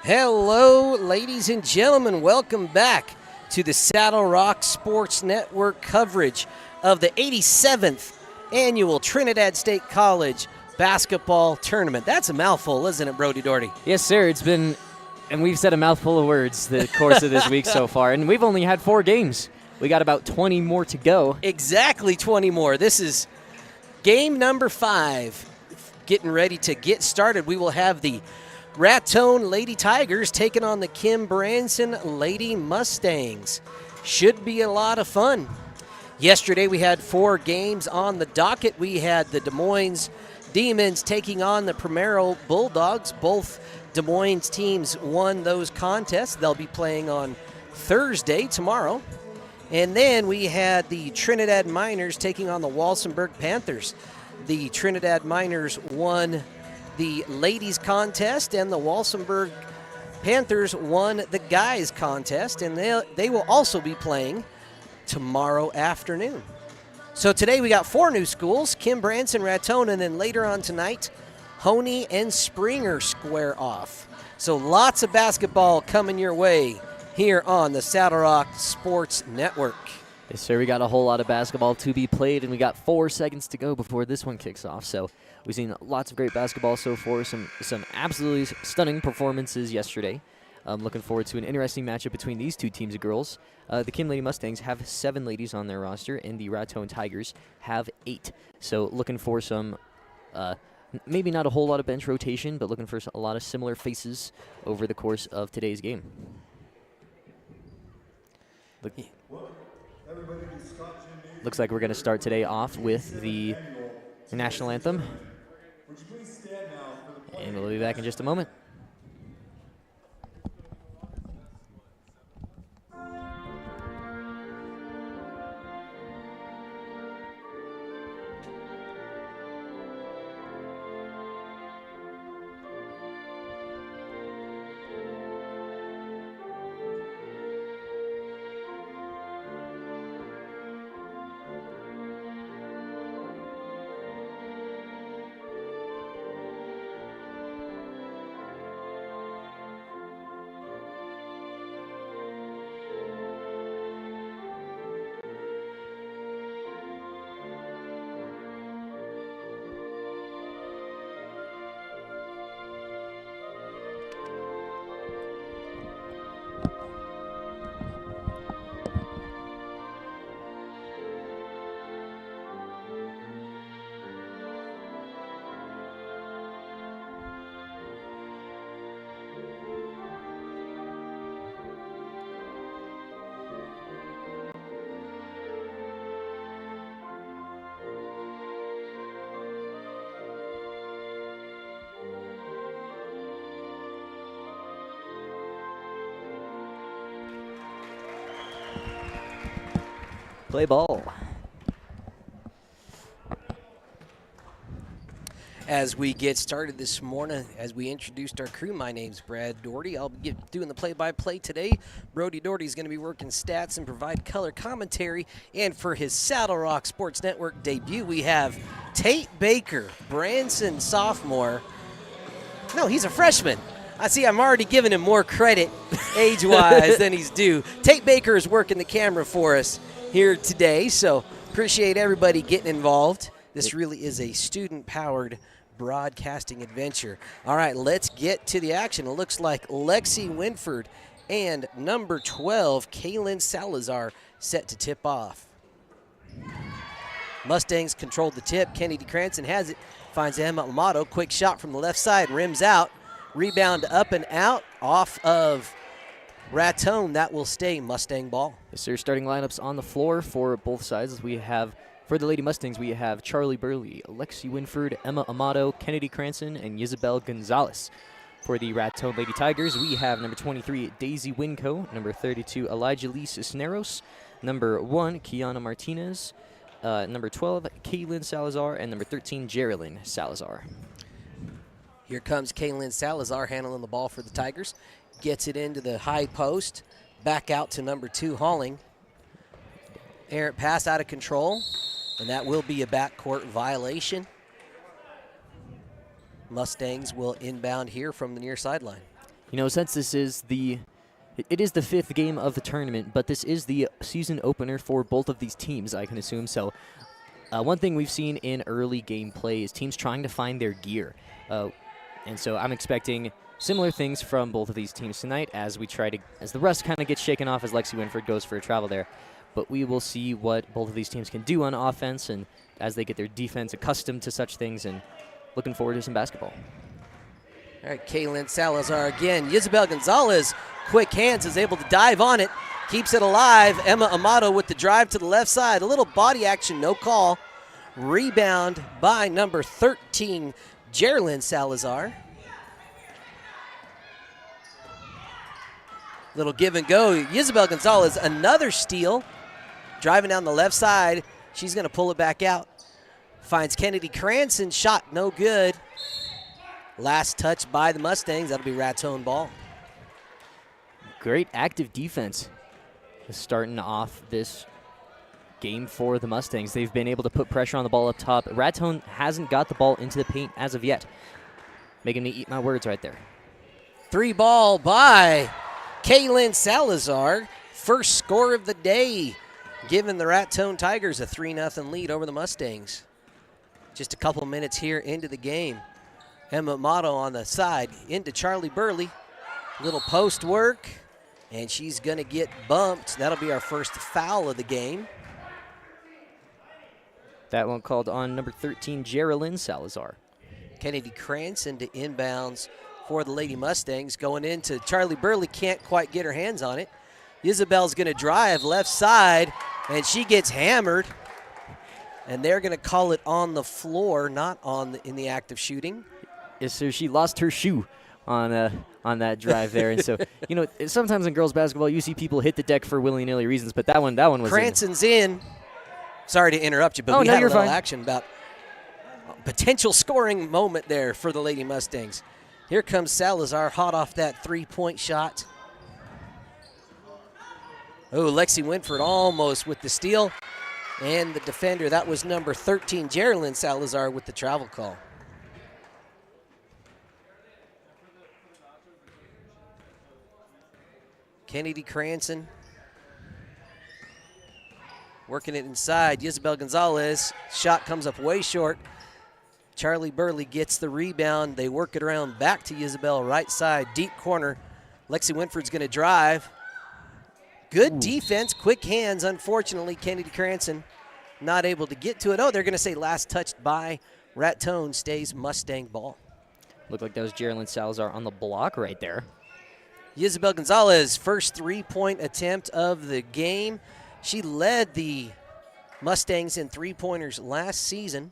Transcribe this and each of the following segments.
Hello, ladies and gentlemen. Welcome back to the Saddle Rock Sports Network coverage of the 87th Annual Trinidad State College Basketball Tournament. That's a mouthful, isn't it, Brody Doherty? Yes, sir. It's been, and we've said a mouthful of words the course of this week so far, and we've only had 4 games. We got about 20 more to go. Exactly 20 more. This is game number 5. Getting ready to get started. We will have the Raton Lady Tigers taking on the Branson Lady Mustangs. Should be a lot of fun. Yesterday we had 4 games on the docket. We had the Des Moines Demons taking on the Primero Bulldogs. Both Des Moines teams won those contests. They'll be playing on Thursday, tomorrow. And then we had the Trinidad Miners taking on the Walsenburg Panthers. The Trinidad Miners won the ladies contest, and the Walsenburg Panthers won the guys contest, and they will also be playing tomorrow afternoon. So today we got 4 new schools, Branson, Raton, and then later on tonight, Honey and Springer square off. So lots of basketball coming your way here on the Saddle Rock Sports Network. Yes, sir. We got a whole lot of basketball to be played, and we got 4 seconds to go before this one kicks off. So we've seen lots of great basketball so far, some absolutely stunning performances yesterday. I'm looking forward to an interesting matchup between these 2 teams of girls. The Kim Lady Mustangs have 7 ladies on their roster, and the Raton Tigers have 8. So looking for some, maybe not a whole lot of bench rotation, but looking for a lot of similar faces over the course of today's game. Looks like we're going to start today off with the national anthem. And we'll be back in just a moment. Play ball. As we get started this morning, as we introduced our crew, my name's Brad Doherty. I'll be doing the play-by-play today. Brody Doherty is going to be working stats and provide color commentary. And for his Saddle Rock Sports Network debut, we have Tate Baker, Branson sophomore. No, he's a freshman. I see I'm already giving him more credit age-wise than he's due. Tate Baker is working the camera for us here today, so appreciate everybody getting involved. This really is a student-powered broadcasting adventure. All right, let's get to the action. It looks like Lexi Winford and number 12, Kaylin Salazar, set to tip off. Mustangs controlled the tip. Kennedy Cranston has it, finds Emma Amato. Quick shot from the left side, rims out. Rebound up and out off of Raton. That will stay Mustang ball. Yes, sir. Starting lineups on the floor for both sides. We have, for the Lady Mustangs, we have Charlie Burley, Lexi Winford, Emma Amato, Kennedy Cranston, and Isabel Gonzalez. For the Raton Lady Tigers, we have number 23, Daisy Winco, number 32, Elijah Lee Cisneros, number 1, Kiana Martinez, number 12, Kaylin Salazar, and number 13, Geraldine Salazar. Here comes Kaylin Salazar handling the ball for the Tigers. Gets it into the high post. Back out to number 2, Halling. Errant pass out of control, and that will be a backcourt violation. Mustangs will inbound here from the near sideline. You know, since this is it is the 5th game of the tournament, but this is the season opener for both of these teams, I can assume. So one thing we've seen in early gameplay is teams trying to find their gear. And so I'm expecting similar things from both of these teams tonight as the rust kind of gets shaken off as Lexi Winford goes for a travel there. But we will see what both of these teams can do on offense and as they get their defense accustomed to such things, and looking forward to some basketball. All right, Kaylin Salazar again. Isabel Gonzalez, quick hands, is able to dive on it, keeps it alive. Emma Amato with the drive to the left side. A little body action, no call. Rebound by number 13, Geraldine Salazar. Little give and go. Isabel Gonzalez, another steal. Driving down the left side. She's going to pull it back out. Finds Kennedy Cranston. Shot no good. Last touch by the Mustangs. That'll be Raton ball. Great active defense starting off this game for the Mustangs. They've been able to put pressure on the ball up top. Raton hasn't got the ball into the paint as of yet. Making me eat my words right there. 3 ball by Kaylin Salazar. First score of the day, giving the Raton Tigers a 3-0 lead over the Mustangs. Just a couple minutes here into the game. Emma Amato on the side into Charlie Burley. Little post work, and she's going to get bumped. That'll be our first foul of the game. That one called on number 13, Geraldine Salazar. Kennedy Cranston to inbounds for the Lady Mustangs. Going into Charlie Burley, can't quite get her hands on it. Isabel's going to drive left side, and she gets hammered. And they're going to call it on the floor, not in the act of shooting. Yes, so she lost her shoe on that drive there. And so, you know, sometimes in girls basketball you see people hit the deck for willy-nilly reasons, but that one was Cranston's in. Sorry to interrupt you, but we had a little action about potential scoring moment there for the Lady Mustangs. Here comes Salazar, hot off that three-point shot. Oh, Lexi Winford almost with the steal. And the defender, that was number 13, Geraldine Salazar, with the travel call. Kennedy Cranston working it inside. Isabel Gonzalez, shot comes up way short. Charlie Burley gets the rebound. They work it around back to Isabel, right side, deep corner. Lexi Winford's going to drive. Good defense, quick hands. Unfortunately, Kennedy Cranston not able to get to it. Oh, they're going to say last touched by Raton, stays Mustang ball. Looked like that was Geraldine Salazar on the block right there. Isabel Gonzalez, first three-point attempt of the game. She led the Mustangs in three-pointers last season.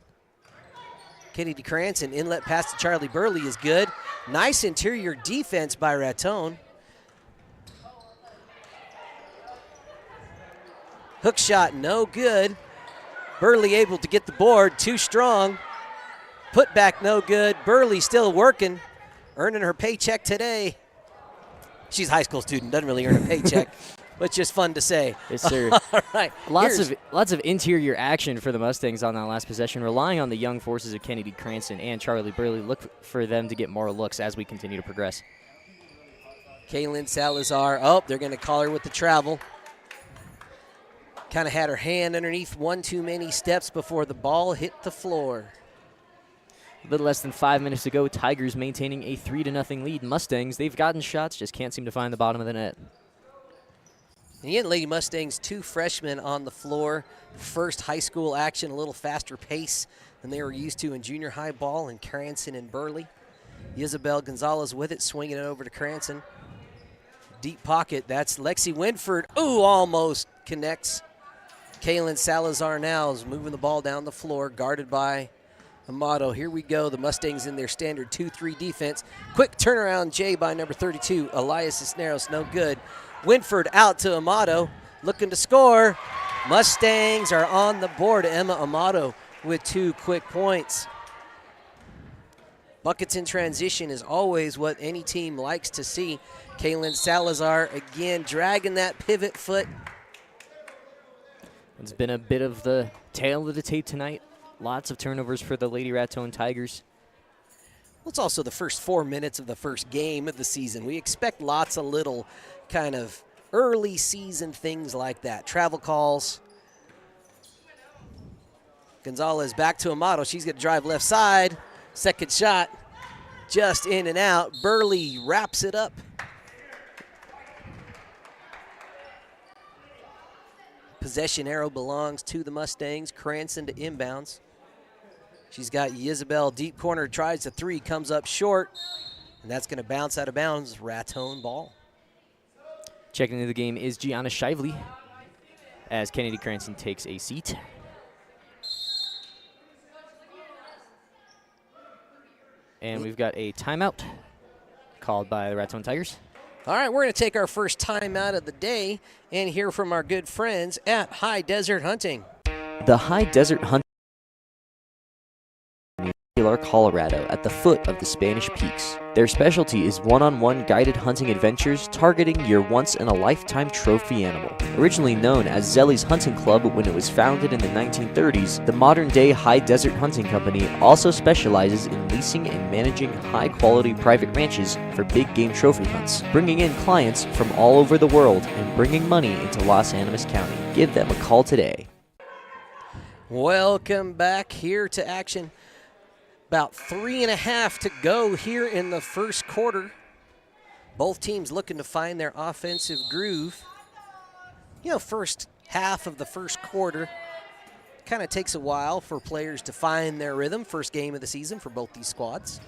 Kennedy Cranston, inlet pass to Charlie Burley is good. Nice interior defense by Raton. Hook shot, no good. Burley able to get the board, too strong. Put back, no good. Burley still working, earning her paycheck today. She's a high school student, doesn't really earn a paycheck, but just fun to say. Yes, sir. All right. Lots of interior action for the Mustangs on that last possession, relying on the young forces of Kennedy Cranston and Charlie Burley. Look for them to get more looks as we continue to progress. Kaylin Salazar, oh, they're going to call her with the travel. Kind of had her hand underneath one too many steps before the ball hit the floor. A little less than 5 minutes to go. Tigers maintaining a 3-0 lead. Mustangs, they've gotten shots, just can't seem to find the bottom of the net. And yet, Lady Mustangs, 2 freshmen on the floor. First high school action, a little faster pace than they were used to in junior high ball, and Cranston and Burley. Isabel Gonzalez with it, swinging it over to Cranston. Deep pocket, that's Lexi Winford. Ooh, almost connects. Kaylin Salazar now is moving the ball down the floor, guarded by Amato. Here we go. The Mustangs in their standard 2-3 defense. Quick turnaround, Jay, by number 32, Elias Cisneros, no good. Winford out to Amato, looking to score. Mustangs are on the board. Emma Amato with 2 quick points. Buckets in transition is always what any team likes to see. Kaylin Salazar again dragging that pivot foot. It's been a bit of the tail of the tape tonight. Lots of turnovers for the Lady Raton Tigers. Well, it's also the first 4 minutes of the first game of the season. We expect lots of little kind of early season things like that. Travel calls. Gonzalez back to Amato. She's going to drive left side. Second shot, just in and out. Burley wraps it up. Possession arrow belongs to the Mustangs. Cranston to inbounds. She's got Isabel deep corner, tries the three, comes up short, and that's going to bounce out of bounds. Raton ball. Checking into the game is Gianna Shively as Kennedy Cranston takes a seat. And we've got a timeout called by the Raton Tigers. All right, we're going to take our first timeout of the day and hear from our good friends at High Desert Hunting. The High Desert Hunting Colorado at the foot of the Spanish Peaks. Their specialty is one-on-one guided hunting adventures targeting your once-in-a-lifetime trophy animal. Originally known as Zelly's Hunting Club when it was founded in the 1930s, the modern-day High Desert Hunting Company also specializes in leasing and managing high-quality private ranches for big game trophy hunts, bringing in clients from all over the world and bringing money into Los Animas County. Give them a call today. Welcome back here to action. About 3.5 to go here in the first quarter. Both teams looking to find their offensive groove. You know, first half of the first quarter kind of takes a while for players to find their rhythm. First game of the season for both these squads.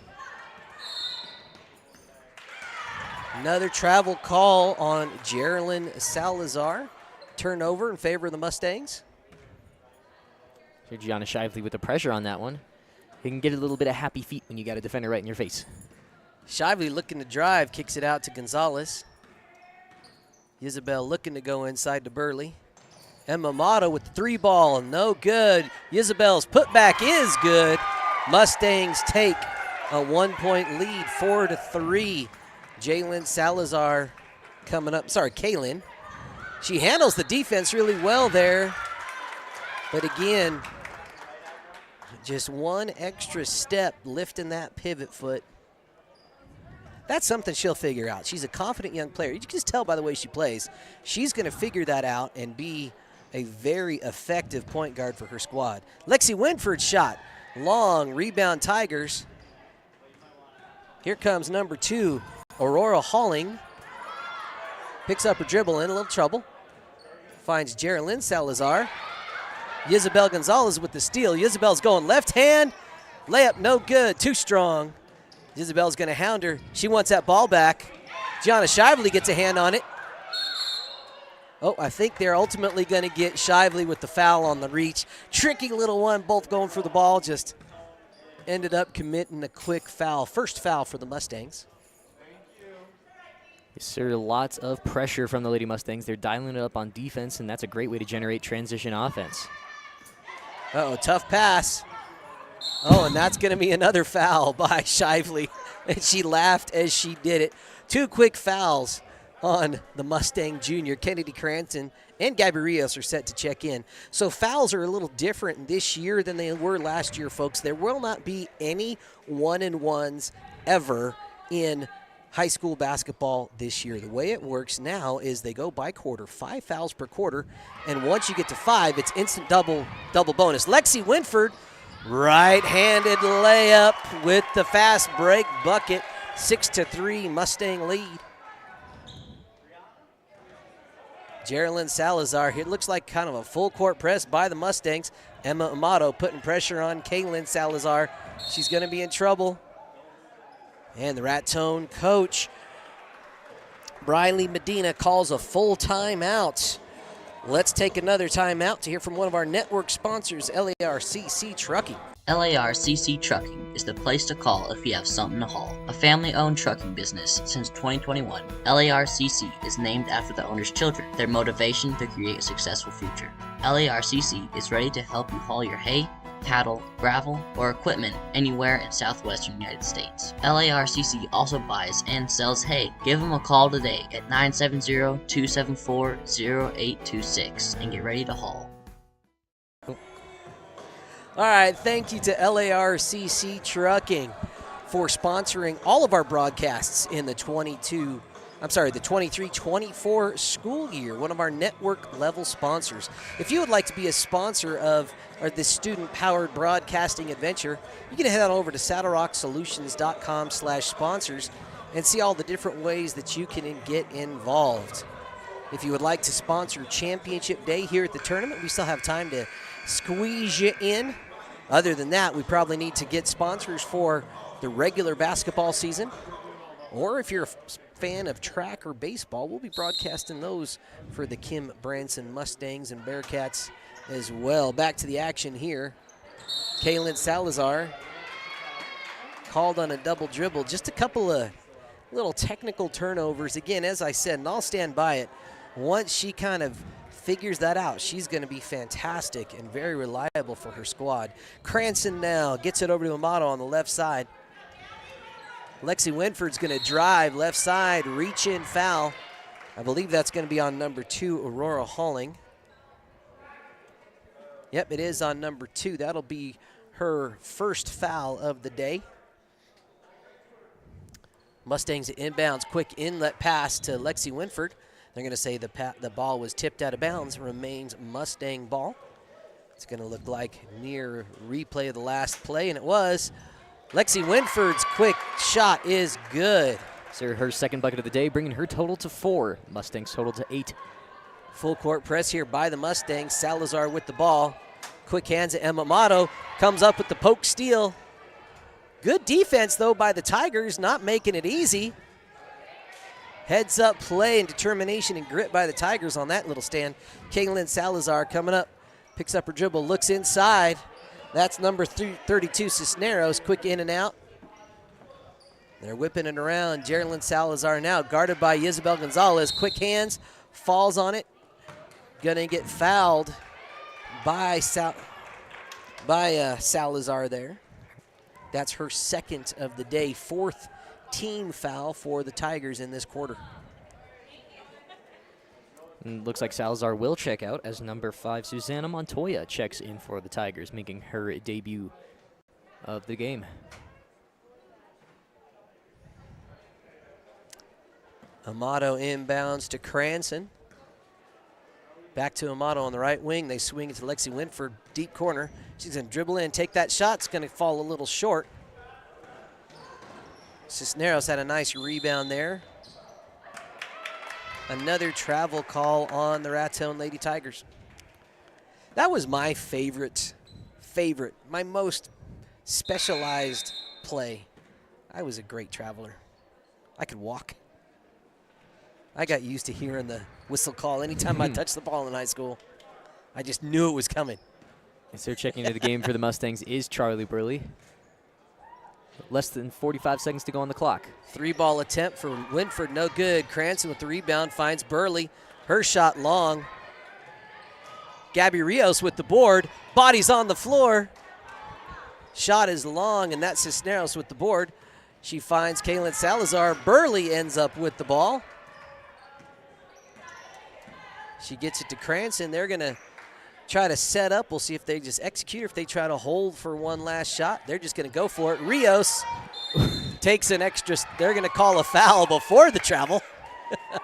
Another travel call on Geraldine Salazar. Turnover in favor of the Mustangs. Gianna Shively with the pressure on that one. You can get a little bit of happy feet when you got a defender right in your face. Shively looking to drive, kicks it out to Gonzalez. Isabel looking to go inside to Burley. Emma Amato with the three ball, no good. Isabel's putback is good. Mustangs take a 1-point lead, 4-3. Jalen Salazar coming up, Kaylin. She handles the defense really well there. But again, just one extra step lifting that pivot foot. That's something she'll figure out. She's a confident young player. You can just tell by the way she plays. She's going to figure that out and be a very effective point guard for her squad. Lexi Winford's shot. Long rebound Tigers. Here comes number 2, Aurora Halling. Picks up her dribble in a little trouble. Finds Geraldine Salazar. Isabel Gonzalez with the steal. Isabel's going left hand. Layup no good, too strong. Isabel's going to hound her. She wants that ball back. Gianna Shively gets a hand on it. Oh, I think they're ultimately going to get Shively with the foul on the reach. Tricky little one, both going for the ball, just ended up committing a quick foul. First foul for the Mustangs. Yes, sir, lots of pressure from the Lady Mustangs. They're dialing it up on defense, and that's a great way to generate transition offense. Uh-oh, tough pass. Oh, and that's going to be another foul by Shively. And she laughed as she did it. 2 quick fouls on the Mustang Junior. Kennedy Cranston and Gabby Rios are set to check in. So fouls are a little different this year than they were last year, folks. There will not be any 1-and-1s ever in high school basketball this year. The way it works now is they go by quarter, 5 fouls per quarter, and once you get to 5, it's instant double bonus. Lexi Winford, right-handed layup with the fast break bucket. 6-3 Mustang lead. Geraldine Salazar, it looks like kind of a full court press by the Mustangs. Emma Amato putting pressure on Kaylin Salazar. She's going to be in trouble. And the Raton coach, Briley Medina, calls a full timeout. Let's take another timeout to hear from one of our network sponsors, LARCC Trucking. LARCC Trucking is the place to call if you have something to haul. A family-owned trucking business since 2021, LARCC is named after the owner's children, their motivation to create a successful future. LARCC is ready to help you haul your hay, cattle, gravel, or equipment anywhere in southwestern United States. LARCC also buys and sells hay. Give them a call today at 970-274-0826 and get ready to haul. All right, thank you to LARCC Trucking. for sponsoring all of our broadcasts in the 23-24 school year, one of our network level sponsors. If you would like to be a sponsor of this student-powered broadcasting adventure, you can head on over to saddlerocksolutions.com/sponsors and see all the different ways that you can get involved. If you would like to sponsor Championship Day here at the tournament, we still have time to squeeze you in. Other than that, we probably need to get sponsors for the regular basketball season. Or if you're a fan of track or baseball, we'll be broadcasting those for the Kim Branson Mustangs and Bearcats as well. Back to the action here. Kaylin Salazar called on a double dribble. Just a couple of little technical turnovers. Again, as I said, and I'll stand by it, once she kind of figures that out, she's going to be fantastic and very reliable for her squad. Cranston now gets it over to Amato on the left side. Lexi Winford's going to drive left side, reach in foul. I believe that's going to be on number 2, Aurora Halling. Yep, it is on number 2. That'll be her first foul of the day. Mustangs at inbounds, quick inlet pass to Lexi Winford. They're going to say the ball was tipped out of bounds, remains Mustang ball. It's going to look like near replay of the last play, and it was. Lexi Winford's quick shot is good. So her second bucket of the day, bringing her total to 4. Mustangs total to 8. Full court press here by the Mustangs. Salazar with the ball. Quick hands at Emma Amato. Comes up with the poke steal. Good defense, though, by the Tigers, not making it easy. Heads up play and determination and grit by the Tigers on that little stand. Kaylin Salazar coming up. Picks up her dribble, looks inside. That's number 32, Cisneros, quick in and out. They're whipping it around. Geraldine Salazar now guarded by Isabel Gonzalez. Quick hands, falls on it. Gonna get fouled by Salazar there. That's her second of the day, 4th team foul for the Tigers in this quarter. And looks like Salazar will check out as number 5, Susanna Montoya, checks in for the Tigers, making her debut of the game. Amato inbounds to Cranston. Back to Amato on the right wing. They swing it to Lexi Winford, deep corner. She's going to dribble in, take that shot. It's going to fall a little short. Cisneros had a nice rebound there. Another travel call on the Raton Lady Tigers. That was my favorite, my most specialized play. I was a great traveler. I could walk. I got used to hearing the whistle call anytime I touched the ball in high school. I just knew it was coming. So checking into the game for the Mustangs is Charlie Burley. Less than 45 seconds to go on the clock. 3-ball attempt for Winford, no good. Cranston with the rebound finds Burley. Her shot long. Gabby Rios with the board. Body's on the floor. Shot is long, and that's Cisneros with the board. She finds Kaylin Salazar. Burley ends up with the ball. She gets it to Cranston. They're going to try to set up. We'll see if they just execute or if they try to hold for one last shot. They're just going to go for it. Rios takes an extra. They're going to call a foul before the travel.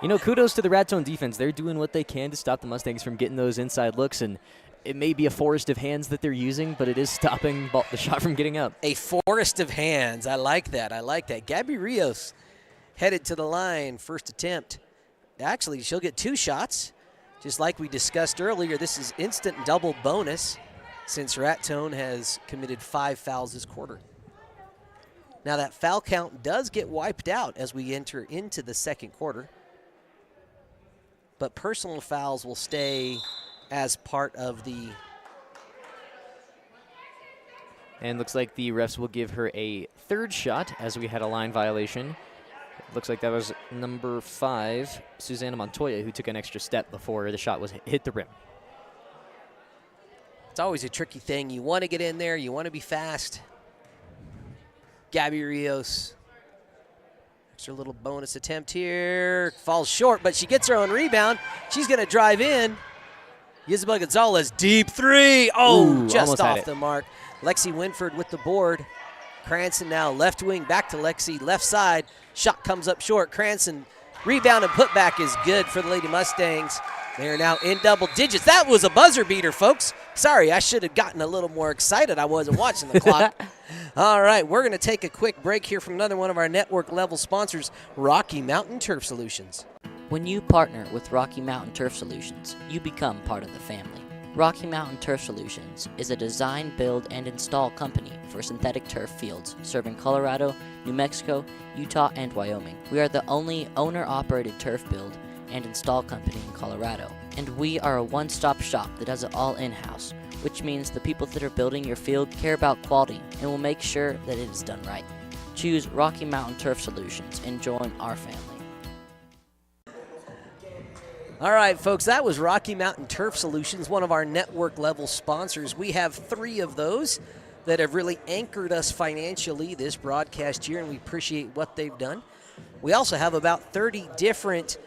You know, kudos to the Raton defense. They're doing what they can to stop the Mustangs from getting those inside looks, and it may be a forest of hands that they're using, but it is stopping the shot from getting up. A forest of hands. I like that. I like that. Gabby Rios headed to the line. First attempt. Actually, she'll get 2 shots. Just like we discussed earlier, this is instant double bonus since Raton has committed 5 fouls this quarter. Now that foul count does get wiped out as we enter into the second quarter, but personal fouls will stay as part of the. And looks like the refs will give her a 3rd shot as we had a line violation. Looks like that was number 5, Susanna Montoya, who took an extra step before the shot was hit the rim. It's always a tricky thing. You want to get in there. You want to be fast. Gabby Rios. Extra little bonus attempt here. Falls short, but she gets her own rebound. She's going to drive in. Isabel Gonzalez, deep 3. Oh, Ooh, just off the mark. Lexi Winford with the board. Cranston now left wing, back to Lexi, left side. Shot comes up short. Cranston rebound and putback is good for the Lady Mustangs. They are now in double digits. That was a buzzer beater, folks. Sorry, I should have gotten a little more excited. I wasn't watching the clock. All right, we're going to take a quick break here from another one of our network-level sponsors, Rocky Mountain Turf Solutions. When you partner with Rocky Mountain Turf Solutions, you become part of the family. Rocky Mountain Turf Solutions is a design, build, and install company for synthetic turf fields serving Colorado, New Mexico, Utah, and Wyoming. We are the only owner-operated turf build and install company in Colorado, and we are a one-stop shop that does it all in-house, which means the people that are building your field care about quality and will make sure that it is done right. Choose Rocky Mountain Turf Solutions and join our family. All right, folks, that was Rocky Mountain Turf Solutions, one of our network-level sponsors. We have 3 of those that have really anchored us financially this broadcast year, and we appreciate what they've done. We also have about 30 different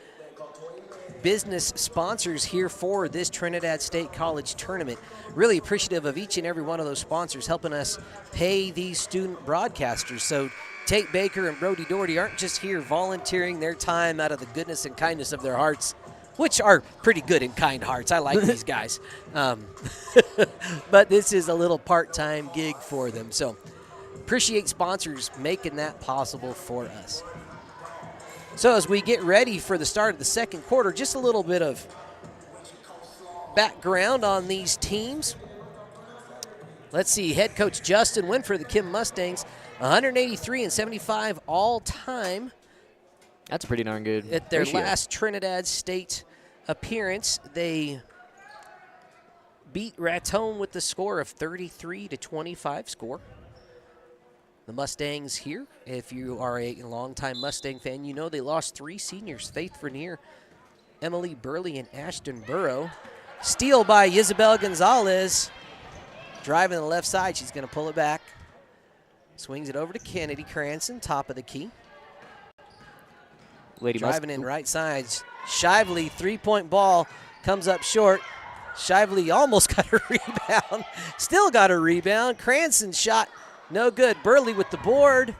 business sponsors here for this Trinidad State College tournament. Really appreciative of each and every one of those sponsors helping us pay these student broadcasters. So Tate Baker and Brody Doherty aren't just here volunteering their time out of the goodness and kindness of their hearts, which are pretty good and kind hearts. I like these guys. But this is a little part-time gig for them. So appreciate sponsors making that possible for us. So as we get ready for the start of the second quarter, just a little bit of background on these teams. Let's see, head coach Justin went for the Kim Mustangs, 183-75 all-time. That's pretty darn good. At their ratio. last Trinidad State appearance, they beat Raton with the score of 33-25 score. The Mustangs here, if you are a longtime Mustang fan, you know they lost 3 seniors, Faith Vernier, Emily Burley, and Ashton Burrow. Steal by Isabel Gonzalez. Driving the left side, she's going to pull it back. Swings it over to Kennedy Cranston, top of the key. Lady Driving in right sides. Shively, 3-point ball, comes up short. Shively almost got a rebound. Still got a rebound. Cranston shot. No good. Burley with the board. A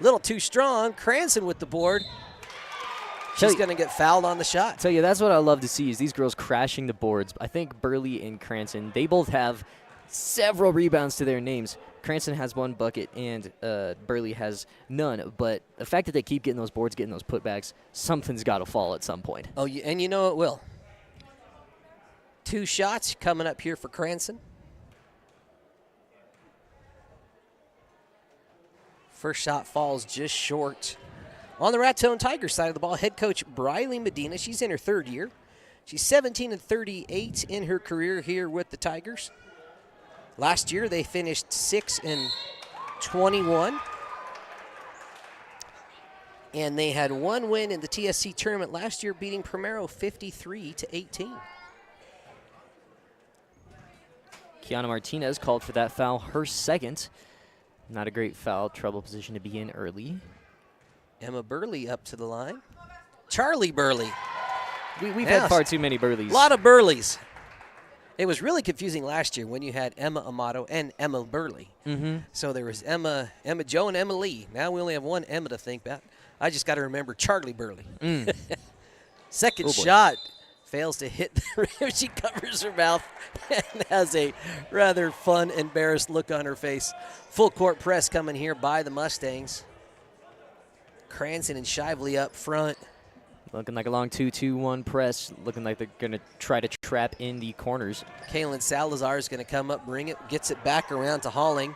little too strong. Cranston with the board. She's going to get fouled on the shot. Tell you, that's what I love to see is these girls crashing the boards. I think Burley and Cranston, they both have several rebounds to their names. Cranston has 1 bucket and Burley has none. But the fact that they keep getting those boards, getting those putbacks, something's got to fall at some point. Oh, and you know it will. 2 shots coming up here for Cranston. First shot falls just short. On the Raton Tigers side of the ball, head coach Briley Medina. She's in her 3rd year. She's 17-38 in her career here with the Tigers. Last year they finished 6-21. And they had 1 win in the TSC tournament last year, beating Primero 53-18. Kiana Martinez called for that foul, her 2nd. Not a great foul, trouble position to be in early. Emma Burley up to the line. Charlie Burley. We've had far too many Burleys. A lot of Burleys. It was really confusing last year when you had Emma Amato and Emma Burley. So there was Emma Jo and Emma Lee. Now we only have 1 Emma to think about. I just got to remember Charlie Burley. Second shot fails to hit the rim. She covers her mouth and has a rather fun, embarrassed look on her face. Full court press coming here by the Mustangs. Cranston and Shively up front. Looking like a long 2-2-1 press. Looking like they're going to try to trap in the corners. Kaylin Salazar is going to come up, bring it, gets it back around to Halling.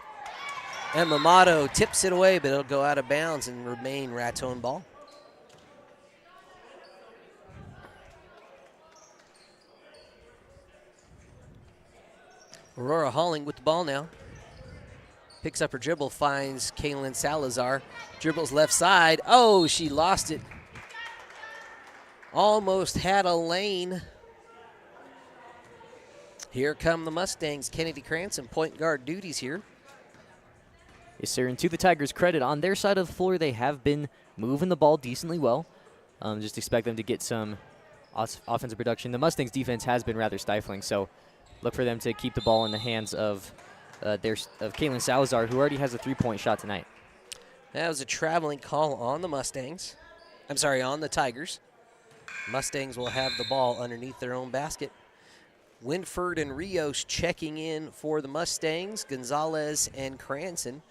Emma Mato tips it away, but it'll go out of bounds and remain Raton ball. Aurora Halling with the ball now. Picks up her dribble, finds Kaylin Salazar. Dribbles left side. Oh, she lost it. Almost had a lane. Here come the Mustangs. Kennedy Cranston, point guard duties here. Yes, sir. And to the Tigers' credit, on their side of the floor, they have been moving the ball decently well. Just expect them to get some offensive production. The Mustangs' defense has been rather stifling, so look for them to keep the ball in the hands of Kaylin Salazar, who already has a three-point shot tonight. That was a traveling call on the Mustangs. I'm sorry, on the Tigers. Mustangs will have the ball underneath their own basket. Winford and Rios checking in for the Mustangs. Gonzalez and Cranston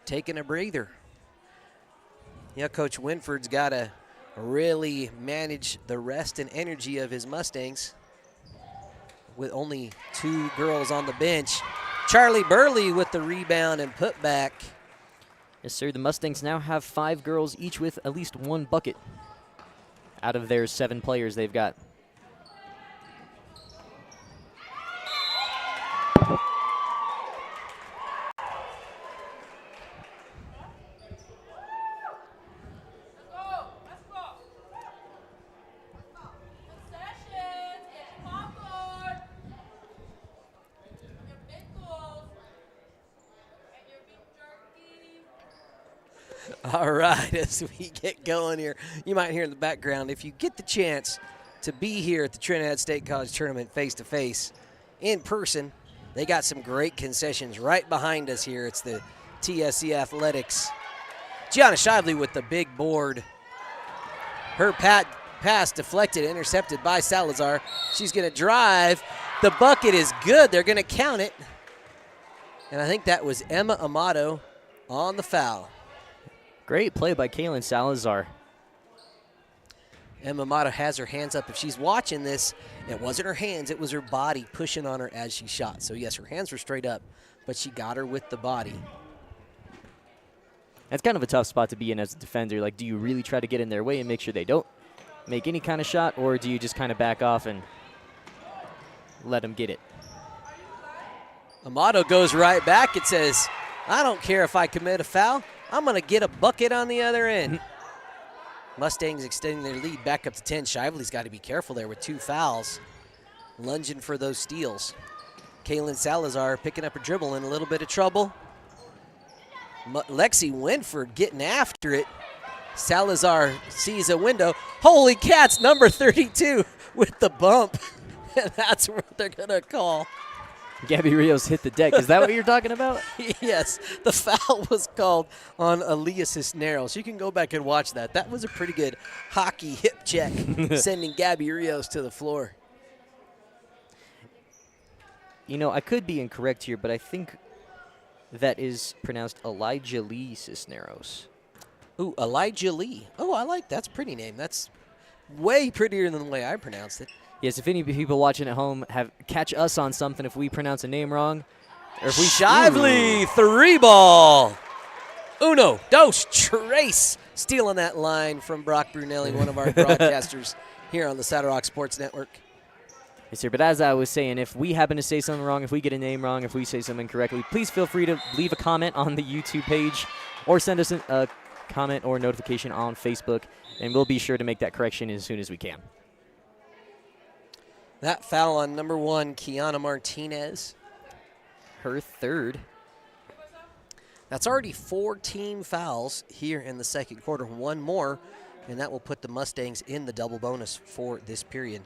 taking a breather. Yeah, Coach Winford's got to really manage the rest and energy of his Mustangs with only 2 girls on the bench. Charlie Burley with the rebound and put back. Yes, sir. The Mustangs now have 5 girls, each with at least 1 bucket out of their 7 players they've got. All right, as we get going here, you might hear in the background, if you get the chance to be here at the Trinidad State College Tournament face-to-face in person, they got some great concessions right behind us here. It's the TSC Athletics. Gianna Shively with the big board. Her pass deflected, intercepted by Salazar. She's going to drive. The bucket is good. They're going to count it. And I think that was Emma Amato on the foul. Great play by Kaylin Salazar. Emma Amato has her hands up. If she's watching this, it wasn't her hands, it was her body pushing on her as she shot. So yes, her hands were straight up, but she got her with the body. That's kind of a tough spot to be in as a defender. Like, do you really try to get in their way and make sure they don't make any kind of shot, or do you just kind of back off and let them get it? Amato goes right back. It says, I don't care if I commit a foul. I'm going to get a bucket on the other end. Mustangs extending their lead back up to 10. Shively's got to be careful there with 2 fouls. Lunging for those steals. Kaylin Salazar picking up a dribble in a little bit of trouble. Lexi Winford getting after it. Salazar sees a window. Holy cats, number 32 with the bump. And that's what they're going to call. Gabby Rios hit the deck. Is that what you're talking about? Yes, the foul was called on Aaliyah Cisneros. You can go back and watch that. That was a pretty good hockey hip check, sending Gabby Rios to the floor. You know, I could be incorrect here, but I think that is pronounced Elijah Lee Cisneros. Ooh, Elijah Lee. Oh, I like that. That's a pretty name. That's way prettier than the way I pronounced it. Yes, if any people watching at home catch us on something if we pronounce a name wrong. Or if we Shively, 3-ball. Uno, dos, tres. Stealing that line from Brock Brunelli, one of our broadcasters here on the Saddle Rock Sports Network. Yes, sir. But as I was saying, if we happen to say something wrong, if we get a name wrong, if we say something incorrectly, please feel free to leave a comment on the YouTube page or send us a comment or notification on Facebook, and we'll be sure to make that correction as soon as we can. That foul on number 1, Kiana Martinez. Her 3rd. That's already 4 team fouls here in the second quarter. 1 more, and that will put the Mustangs in the double bonus for this period.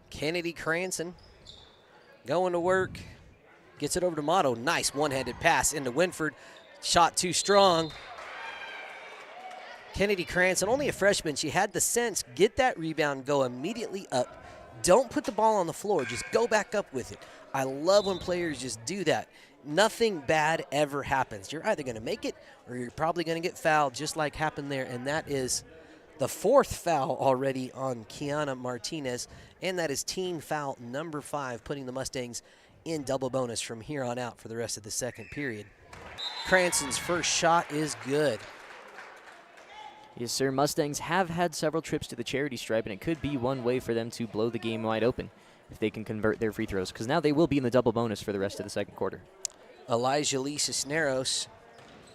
Kennedy Cranston going to work. Gets it over to Motto. Nice one-handed pass into Winford. Shot too strong. Kennedy Cranston, only a freshman. She had the sense, get that rebound, go immediately up. Don't put the ball on the floor. Just go back up with it. I love when players just do that. Nothing bad ever happens. You're either going to make it or you're probably going to get fouled, just like happened there. And that is the 4th foul already on Kiana Martinez. And that is team foul number 5, putting the Mustangs in double bonus from here on out for the rest of the second period. Cranston's first shot is good. Yes, sir. Mustangs have had several trips to the charity stripe, and it could be one way for them to blow the game wide open if they can convert their free throws, because now they will be in the double bonus for the rest of the second quarter. Elijah Lee Cisneros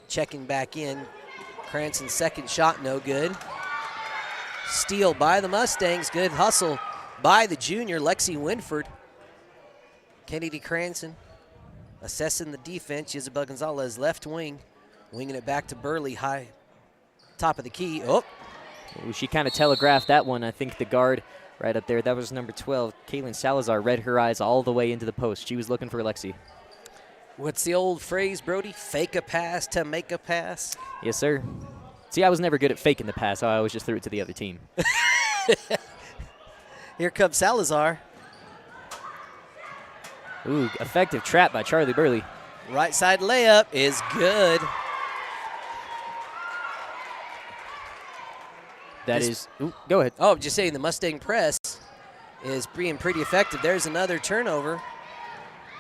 checking back in. Cranston's second shot, no good. Steal by the Mustangs. Good hustle by the junior, Lexi Winford. Kennedy Cranston assessing the defense. Isabel Gonzalez, left wing, winging it back to Burley, high top of the key. Oh, Ooh, she kind of telegraphed that one. I think the guard right up there, that was number 12. Caitlin Salazar read her eyes all the way into the post. She was looking for Lexi. What's the old phrase, Brody? Fake a pass to make a pass? Yes, sir. See, I was never good at faking the pass. I always just threw it to the other team. Here comes Salazar. Ooh, effective trap by Charlie Burley. Right side layup is good. Ooh, go ahead. Oh, just saying the Mustang press is being pretty effective. There's another turnover.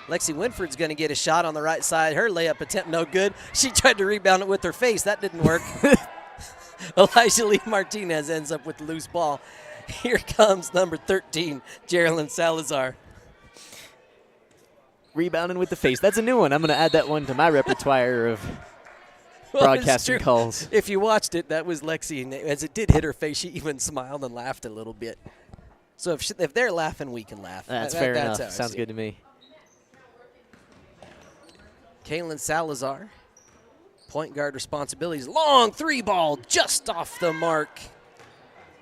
Lexi Winford's going to get a shot on the right side. Her layup attempt no good. She tried to rebound it with her face. That didn't work. Elijah Lee Martinez ends up with the loose ball. Here comes number 13, Geraldine Salazar. Rebounding with the face. That's a new one. I'm going to add that one to my repertoire of broadcasting calls. If you watched it, that was Lexi. And as it did hit her face, she even smiled and laughed a little bit. So if they're laughing, we can laugh. That's fair enough. Sounds good to me. Kaylin Salazar, point guard responsibilities. Long three ball just off the mark.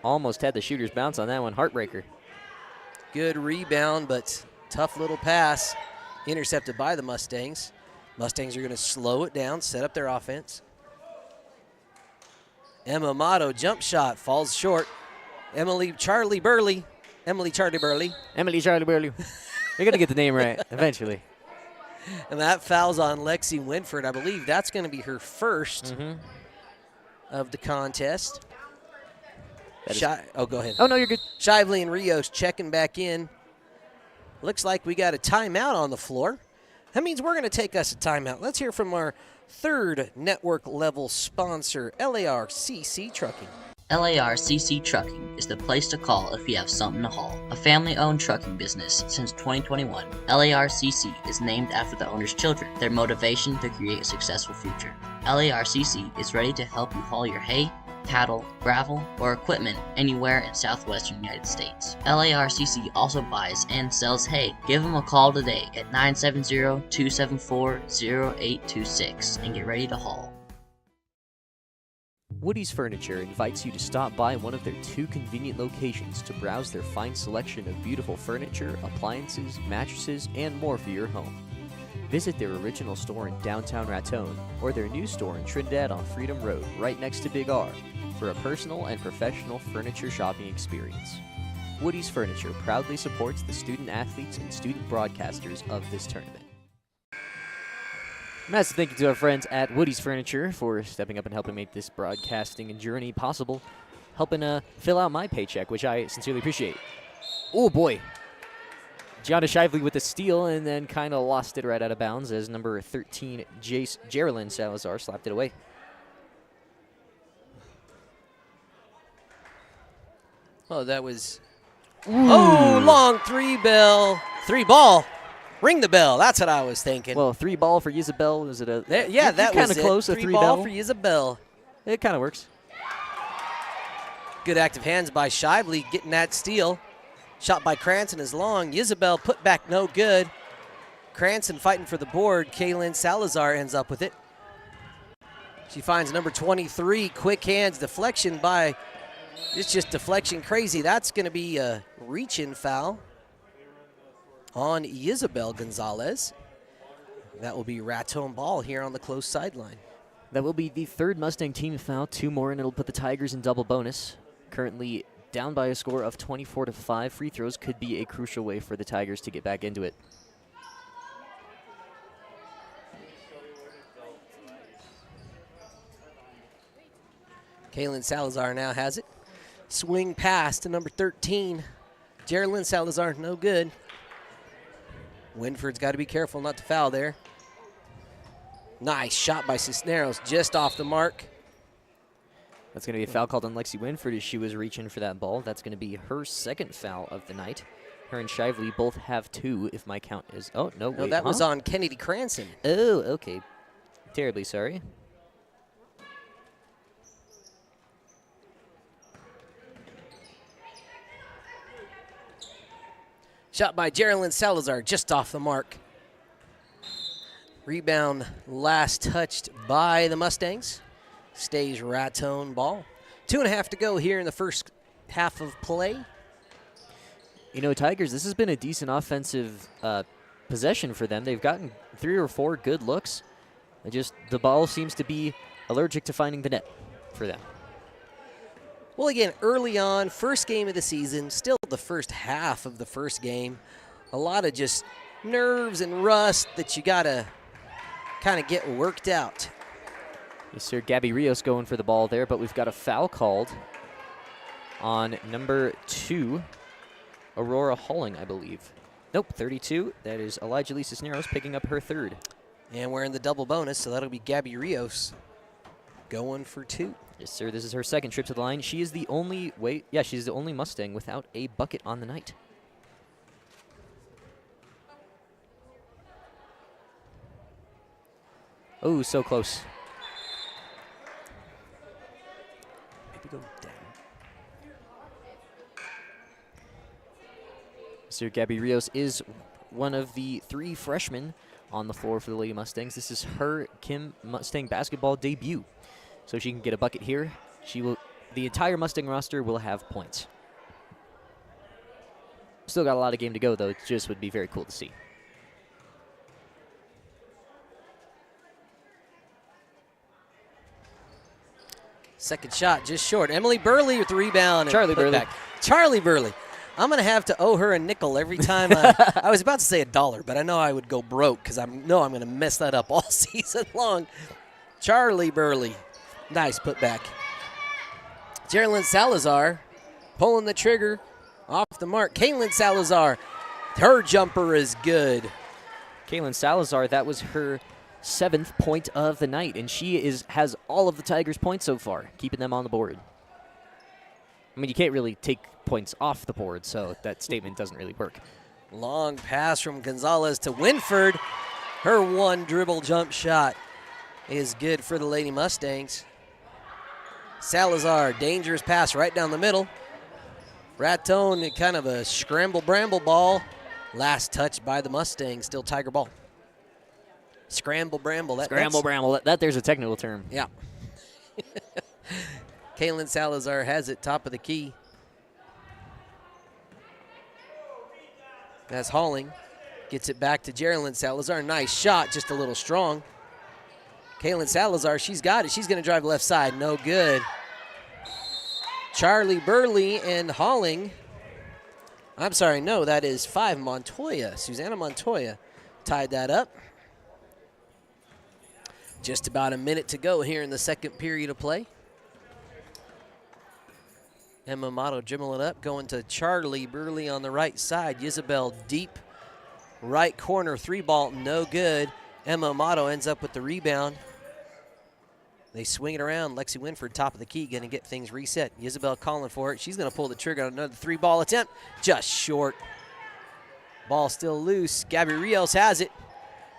Almost had the shooter's bounce on that one. Heartbreaker. Good rebound, but tough little pass. Intercepted by the Mustangs. Mustangs are going to slow it down, set up their offense. Emma Mato, jump shot, falls short. Emily Charlie Burley. You're going to get the name right eventually. And that foul's on Lexi Winford. I believe that's going to be her first of the contest. Go ahead. Oh, no, you're good. Shively and Rios checking back in. Looks like we got a timeout on the floor. That means we're going to take us a timeout. Let's hear from our third network level sponsor, LARCC Trucking. LARCC Trucking is the place to call if you have something to haul. A family-owned trucking business since 2021, LARCC is named after the owner's children, their motivation to create a successful future. LARCC is ready to help you haul your hay, cattle, gravel, or equipment anywhere in southwestern United States. LARCC also buys and sells hay. Give them a call today at 970-274-0826 and get ready to haul. Woody's Furniture invites you to stop by one of their 2 convenient locations to browse their fine selection of beautiful furniture, appliances, mattresses, and more for your home. Visit their original store in downtown Raton or their new store in Trinidad on Freedom Road, right next to Big R, for a personal and professional furniture shopping experience. Woody's Furniture proudly supports the student athletes and student broadcasters of this tournament. Massive thank you to our friends at Woody's Furniture for stepping up and helping make this broadcasting journey possible, helping fill out my paycheck, which I sincerely appreciate. Oh, boy. Gianna Shively with the steal and then kind of lost it right out of bounds as number 13, Geraldine Salazar, slapped it away. Oh, that was... Ooh. Oh, long three ball. Ring the bell. That's what I was thinking. Well, 3 ball for Isabel. Is it a... Yeah, that was kind of close. A 3 ball ball for Isabel. It kind of works. Good active hands by Shively getting that steal. Shot by Cranston is long. Isabel put back no good. Cranston fighting for the board. Kaylin Salazar ends up with it. She finds number 23. Quick hands. Deflection by... It's just deflection crazy. That's going to be a reach-in foul on Isabel Gonzalez. That will be Raton ball here on the close sideline. That will be the 3rd Mustang team foul. 2 more, and it'll put the Tigers in double bonus. Currently down by a score of 24-5. Free throws could be a crucial way for the Tigers to get back into it. Kaylin Salazar now has it. Swing pass to number 13. Geraldine Salazar, no good. Winford's got to be careful not to foul there. Nice shot by Cisneros, just off the mark. That's going to be a foul called on Lexi Winford as she was reaching for that ball. That's going to be her 2nd foul of the night. Her and Shively both have 2, if my count is... Oh, no, wait. That was on Kennedy Cranston. Oh, okay. Terribly sorry. Shot by Geraldine Salazar, just off the mark. Rebound last touched by the Mustangs. Stays Raton ball. 2.5 to go here in the first half of play. You know, Tigers, this has been a decent offensive possession for them. They've gotten 3 or 4 good looks. The ball seems to be allergic to finding the net for them. Well, again, early on, first game of the season, still the first half of the first game. A lot of just nerves and rust that you got to kind of get worked out. Yes, sir. Gabby Rios going for the ball there, but we've got a foul called on number 2, Aurora Halling, I believe. Nope, 32. That is Elijah Lisa Cisneros picking up her 3rd. And we're in the double bonus, so that'll be Gabby Rios going for 2. Yes, sir. This is her 2nd trip to the line. She is the only she's the only Mustang without a bucket on the night. Oh, so close. Maybe go down. So Gabby Rios is one of the 3 freshmen on the floor for the Lady Mustangs. This is her Kim Mustang basketball debut. So she can get a bucket here. The entire Mustang roster will have points. Still got a lot of game to go, though. It just would be very cool to see. Second shot just short. Emily Burley with the rebound. And Charlie Burley. back. Charlie Burley. I'm going to have to owe her a nickel every time. I was about to say $1, but I know I would go broke because I know I'm going to mess that up all season long. Charlie Burley. Nice putback. Geraldine Salazar pulling the trigger off the mark. Kaylin Salazar, her jumper is good. Kaylin Salazar, that was her 7th point of the night, and she has all of the Tigers' points so far, keeping them on the board. I mean, you can't really take points off the board, so that statement doesn't really work. Long pass from Gonzalez to Winford. Her 1 dribble jump shot is good for the Lady Mustangs. Salazar, dangerous pass right down the middle. Raton, kind of a scramble-bramble ball. Last touch by the Mustangs, still Tiger ball. Scramble-bramble. Scramble-bramble, that there's a technical term. Yeah. Kaylin Salazar has it, top of the key. That's Halling. Gets it back to Geraldine Salazar. Nice shot, just a little strong. Kaylin Salazar, she's got it. She's going to drive left side. No good. Charlie Burley and Halling. I'm sorry, no, that is 5 Montoya. Susanna Montoya tied that up. Just about a minute to go here in the second period of play. Emma Motto dribbling it up, going to Charlie Burley on the right side. Isabel deep right corner, 3-ball, no good. Emma Motto ends up with the rebound. They swing it around. Lexi Winford, top of the key, going to get things reset. Isabel calling for it. She's going to pull the trigger on another 3-ball attempt. Just short. Ball still loose. Gabby Rios has it.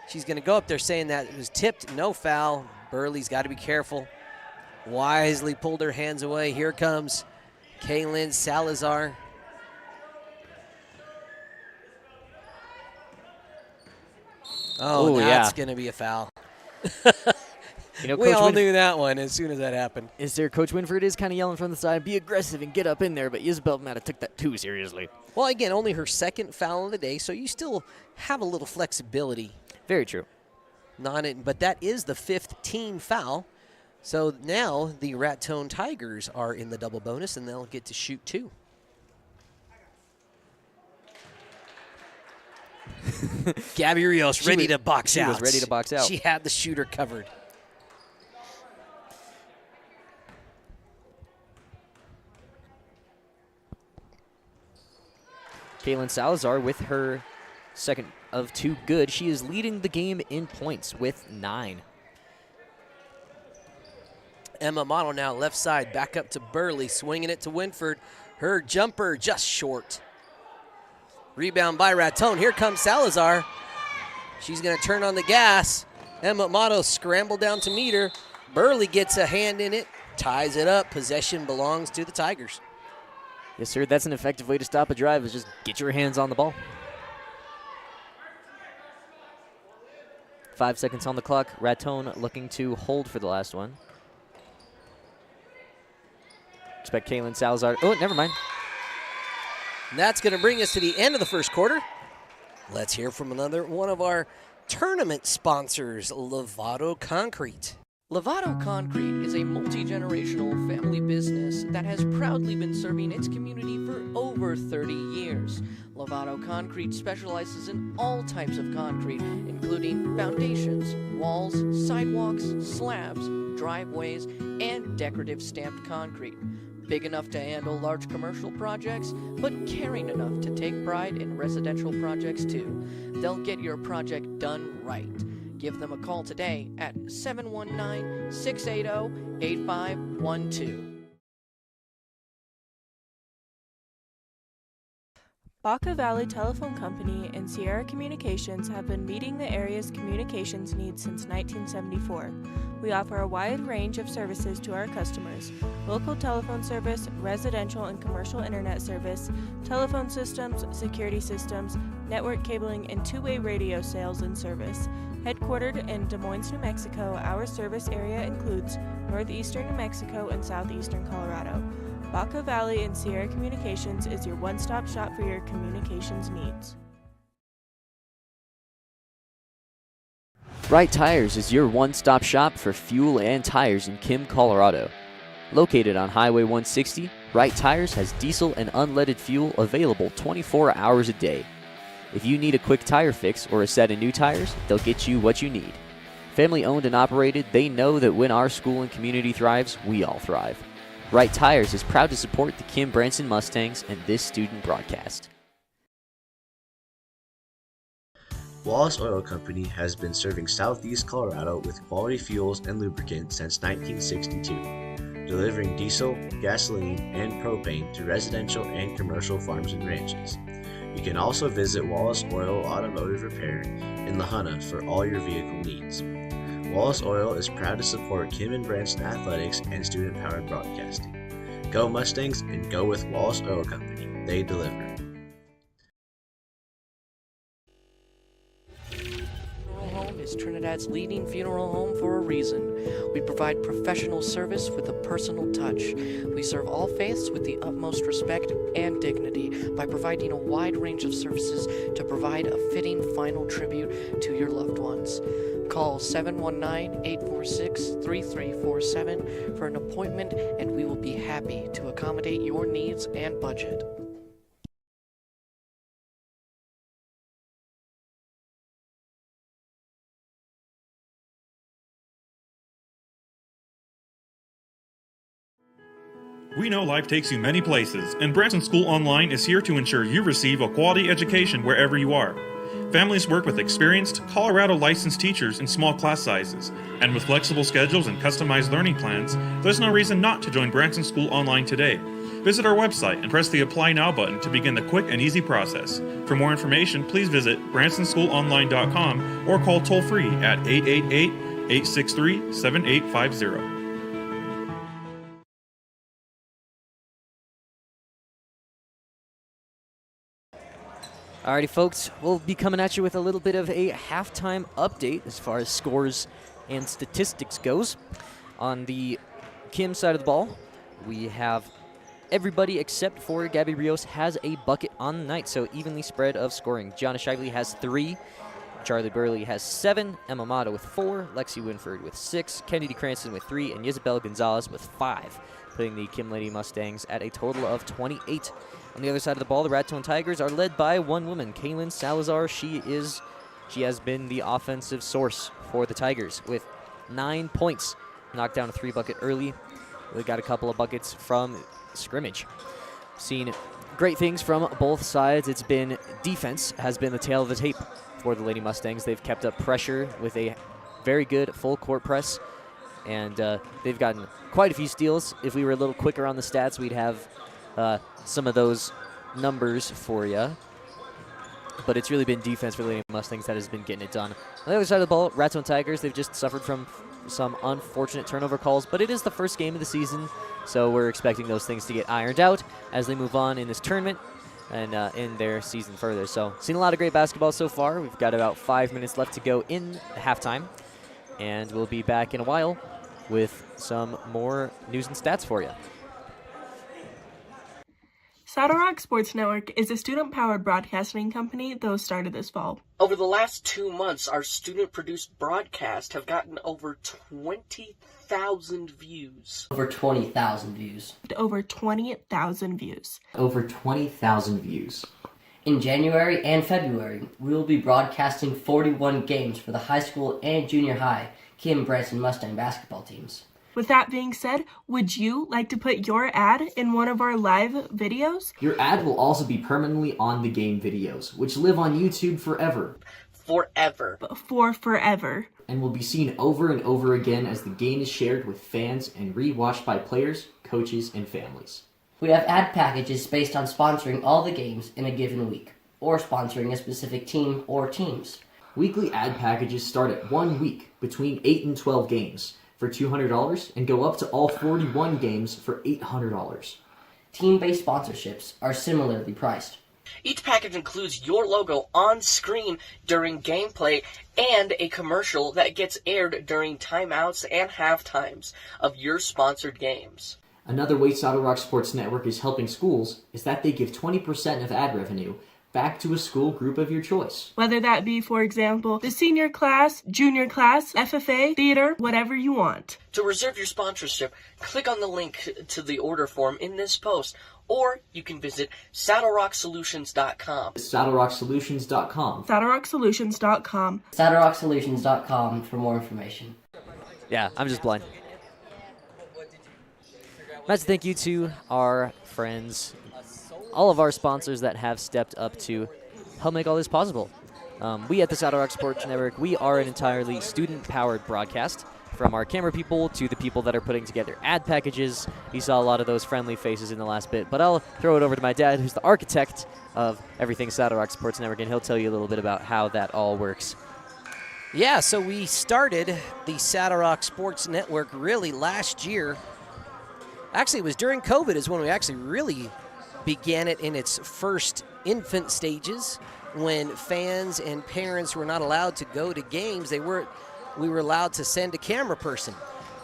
She's going to go up there saying that it was tipped. No foul. Burley's got to be careful. Wisely pulled her hands away. Here comes Kaylin Salazar. Oh, that's going to be a foul. You know, we all knew that one as soon as that happened. Is there Coach Winford is kind of yelling from the side, be aggressive and get up in there, but Isabel might have took that too seriously. Well, again, only her 2nd foul of the day, so you still have a little flexibility. Very true. But that is the 5th team foul. So now the Raton Tigers are in the double bonus, and they'll get to shoot 2. Gabby Rios ready to box out. She was ready to box out. She had the shooter covered. Kaylin Salazar with her 2nd of 2 good. She is leading the game in points with 9. Emma Motto now left side, back up to Burley, swinging it to Winford. Her jumper just short. Rebound by Raton. Here comes Salazar. She's going to turn on the gas. Emma Motto scrambled down to meet her. Burley gets a hand in it, ties it up. Possession belongs to the Tigers. Yes, sir. That's an effective way to stop a drive, is just get your hands on the ball. 5 seconds on the clock. Raton looking to hold for the last one. expect Kaylin Salazar. Oh, never mind. And that's going to bring us to the end of the first quarter. Let's hear from another one of our tournament sponsors, Lovato Concrete. Lovato Concrete is a multi-generational family business that has proudly been serving its community for over 30 years. Lovato Concrete specializes in all types of concrete, including foundations, walls, sidewalks, slabs, driveways, and decorative stamped concrete. Big enough to handle large commercial projects, but caring enough to take pride in residential projects too. They'll get your project done right. Give them a call today at 719-680-8512. Baca Valley Telephone Company and Sierra Communications have been meeting the area's communications needs since 1974. We offer a wide range of services to our customers: local telephone service, residential and commercial internet service, telephone systems, security systems, network cabling, and two-way radio sales and service. Headquartered in Des Moines, New Mexico, our service area includes northeastern New Mexico and southeastern Colorado. Baca Valley and Sierra Communications is your one-stop shop for your communications needs. Wright Tires is your one-stop shop for fuel and tires in Kim, Colorado. Located on Highway 160, Wright Tires has diesel and unleaded fuel available 24 hours a day. If you need a quick tire fix or a set of new tires, they'll get you what you need. Family owned and operated, they know that when our school and community thrives, we all thrive. Wright Tires is proud to support the Kim Branson Mustangs and this student broadcast. Wallace Oil Company has been serving southeast Colorado with quality fuels and lubricants since 1962, delivering diesel, gasoline, and propane to residential and commercial farms and ranches. You can also visit Wallace Oil Automotive Repair in La Junta for all your vehicle needs. Wallace Oil is proud to support Kim and Branson athletics and student-powered broadcasting. Go Mustangs and go with Wallace Oil Company. They deliver. Is Trinidad's leading funeral home for a reason. We provide professional service with a personal touch. We serve all faiths with the utmost respect and dignity by providing a wide range of services to provide a fitting final tribute to your loved ones. Call 719-846-3347 for an appointment, and we will be happy to accommodate your needs and budget. We know life takes you many places, and Branson School Online is here to ensure you receive a quality education wherever you are. Families work with experienced, Colorado licensed teachers in small class sizes, and with flexible schedules and customized learning plans, there's no reason not to join Branson School Online today. Visit our website and press the Apply Now button to begin the quick and easy process. For more information, please visit bransonschoolonline.com or call toll-free at 888-863-7850. Alrighty, folks, we'll be coming at you with a little bit of a halftime update as far as scores and statistics goes. On the Kim side of the ball, we have everybody except for Gabby Rios has a bucket on the night, so evenly spread of scoring. Gianna Shively has 3, Charlie Burley has 7, Emma Mata with 4, Lexi Winford with 6, Kennedy Cranston with 3, and Isabel Gonzalez with 5, putting the Kim Lady Mustangs at a total of 28. On the other side of the ball, the Raton Tigers are led by one woman, Kaylin Salazar. She has been the offensive source for the Tigers with 9 points. Knocked down a 3-bucket early. We got a couple of buckets from scrimmage. Seen great things from both sides. It's been defense has been the tail of the tape for the Lady Mustangs. They've kept up pressure with a very good full court press, and they've gotten quite a few steals. If we were a little quicker on the stats, we'd have some of those numbers for you. But it's really been defense for the Lady Mustangs that has been getting it done. On the other side of the ball, Raton Tigers, they've just suffered from some unfortunate turnover calls, but it is the first game of the season, so we're expecting those things to get ironed out as they move on in this tournament and in their season further. So, seen a lot of great basketball so far. We've got about 5 minutes left to go in halftime, and we'll be back in a while with some more news and stats for you. Saddle Rock Sports Network is a student-powered broadcasting company that was started this fall. Over the last 2 months, our student-produced broadcasts have gotten over 20,000 views. Over 20,000 views. Over 20,000 views. Over 20,000 views. In January and February, we will be broadcasting 41 games for the high school and junior high Kim Branson Mustang basketball teams. With that being said, would you like to put your ad in one of our live videos? Your ad will also be permanently on the game videos, which live on YouTube forever. Forever. For forever. And will be seen over and over again as the game is shared with fans and re-watched by players, coaches, and families. We have ad packages based on sponsoring all the games in a given week, or sponsoring a specific team or teams. Weekly ad packages start at 1 week, between 8 and 12 games, for $200 and go up to all 41 games for $800. Team-based sponsorships are similarly priced. Each package includes your logo on screen during gameplay and a commercial that gets aired during timeouts and halftimes of your sponsored games. Another way Saddle Rock Sports Network is helping schools is that they give 20% of ad revenue back to a school group of your choice. Whether that be, for example, the senior class, junior class, FFA, theater, whatever you want. To reserve your sponsorship, click on the link to the order form in this post, or you can visit saddlerocksolutions.com. saddlerocksolutions.com. saddlerocksolutions.com. saddlerocksolutions.com for more information. Yeah, I'm just blind. Massive thank you to our friends, all of our sponsors that have stepped up to help make all this possible. We at the Saddle Rock Sports Network, we are an entirely student-powered broadcast, from our camera people to the people that are putting together ad packages. You saw a lot of those friendly faces in the last bit, but I'll throw it over to my dad, who's the architect of everything Saddle Rock Sports Network, and he'll tell you a little bit about how that all works. Yeah, so we started the Saddle Rock Sports Network really last year. Actually, it was during COVID is when we actually really began it in its first infant stages, when fans and parents were not allowed to go to games. We were allowed to send a camera person,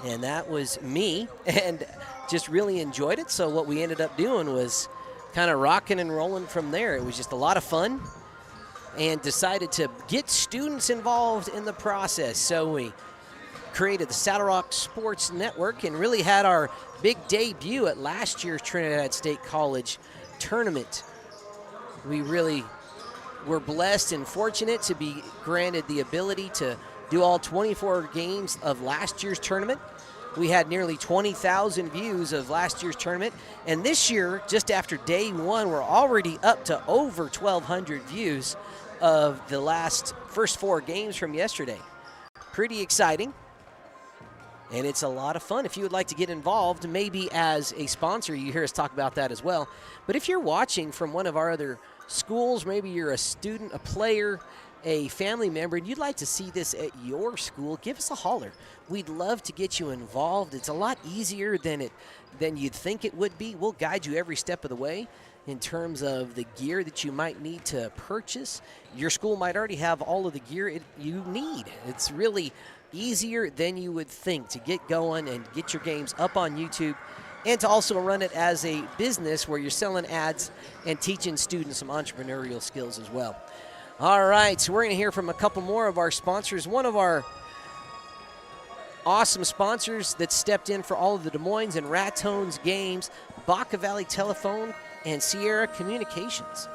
and that was me, and just really enjoyed it. So what we ended up doing was kind of rocking and rolling from there. It was just a lot of fun, and decided to get students involved in the process. So we created the Saddle Rock Sports Network and really had our big debut at last year's Trinidad State College tournament. We really were blessed and fortunate to be granted the ability to do all 24 games of last year's tournament. We had nearly 20,000 views of last year's tournament, and this year, just after day one, we're already up to over 1,200 views of the first 4 games from yesterday. Pretty exciting. And it's a lot of fun. If you would like to get involved, maybe as a sponsor, you hear us talk about that as well. But if you're watching from one of our other schools, maybe you're a student, a player, a family member, and you'd like to see this at your school, give us a holler. We'd love to get you involved. It's a lot easier than you'd think it would be. We'll guide you every step of the way in terms of the gear that you might need to purchase. Your school might already have all of the gear you need. It's really easier than you would think to get going and get your games up on YouTube, and to also run it as a business where you're selling ads and teaching students some entrepreneurial skills as well. All right, so we're going to hear from a couple more of our sponsors. One of our awesome sponsors that stepped in for all of the Des Moines and Raton's games, Baca Valley Telephone and Sierra Communications.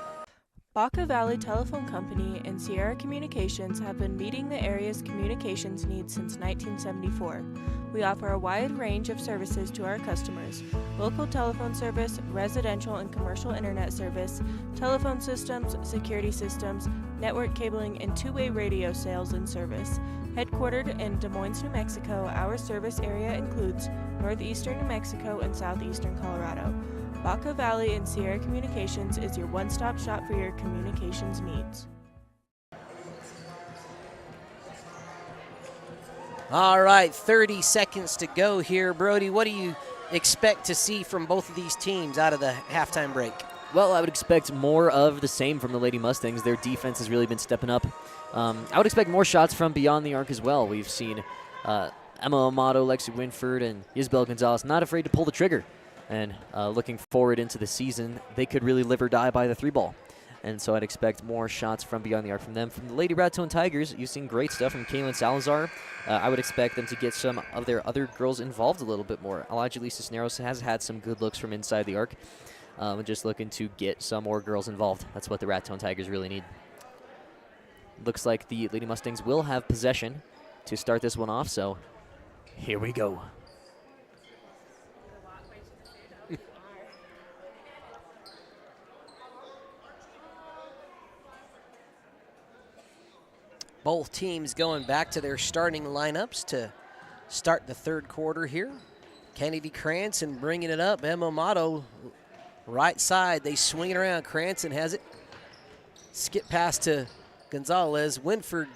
Baca Valley Telephone Company and Sierra Communications have been meeting the area's communications needs since 1974. We offer a wide range of services to our customers: local telephone service, residential and commercial internet service, telephone systems, security systems, network cabling, and two-way radio sales and service. Headquartered in Des Moines, New Mexico, our service area includes northeastern New Mexico and southeastern Colorado. Baca Valley and Sierra Communications is your one-stop shop for your communications needs. All right, 30 seconds to go here. Brody, what do you expect to see from both of these teams out of the halftime break? Well, I would expect more of the same from the Lady Mustangs. Their defense has really been stepping up. I would expect more shots from beyond the arc as well. We've seen Emma Amato, Lexi Winford, and Isabel Gonzalez not afraid to pull the trigger. And looking forward into the season, they could really live or die by the 3-ball. And so I'd expect more shots from beyond the arc from them. From the Lady Raton Tigers, you've seen great stuff from Kaylin Salazar. I would expect them to get some of their other girls involved a little bit more. Elijah Cisneros has had some good looks from inside the arc. Just looking to get some more girls involved. That's what the Raton Tigers really need. Looks like the Lady Mustangs will have possession to start this one off, so here we go. Both teams going back to their starting lineups to start the third quarter here. Kennedy Cranston bringing it up. Emma Motto, right side. They swing it around. Cranston has it. Skip pass to Gonzalez. Winford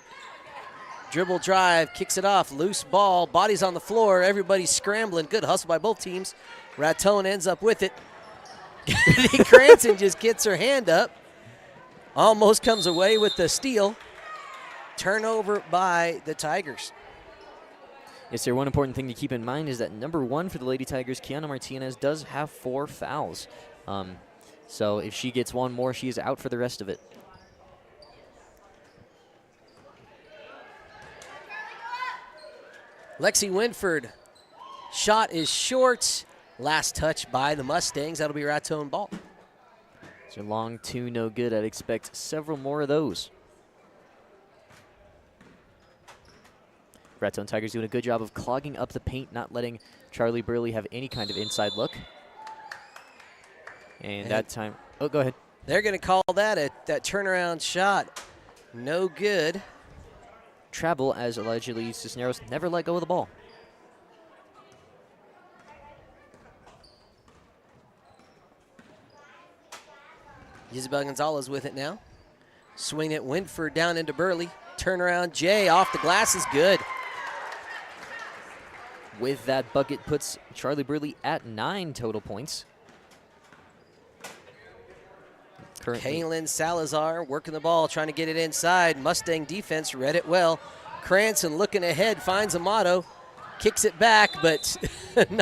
dribble drive, kicks it off. Loose ball. Bodies on the floor. Everybody's scrambling. Good hustle by both teams. Raton ends up with it. Kennedy Cranston just gets her hand up. Almost comes away with the steal. Turnover by the Tigers. Yes, sir. One important thing to keep in mind is that number 1 for the Lady Tigers, Kiana Martinez, does have 4 fouls. So if she gets one more, she is out for the rest of it. Lexi Winford, shot is short. Last touch by the Mustangs. That'll be Raton ball. So long two, no good. I'd expect several more of those. Raton Tigers doing a good job of clogging up the paint, not letting Charlie Burley have any kind of inside look. And that time, oh, go ahead. They're going to call that that turnaround shot. No good. Travel as allegedly Cisneros never let go of the ball. Isabel Gonzalez with it now. Swing it, Winford down into Burley. Turnaround, Jay off the glass is good. With that bucket puts Charlie Burley at 9 total points. Kaylin Salazar working the ball, trying to get it inside. Mustang defense read it well. Cranston looking ahead, finds Amato, kicks it back, but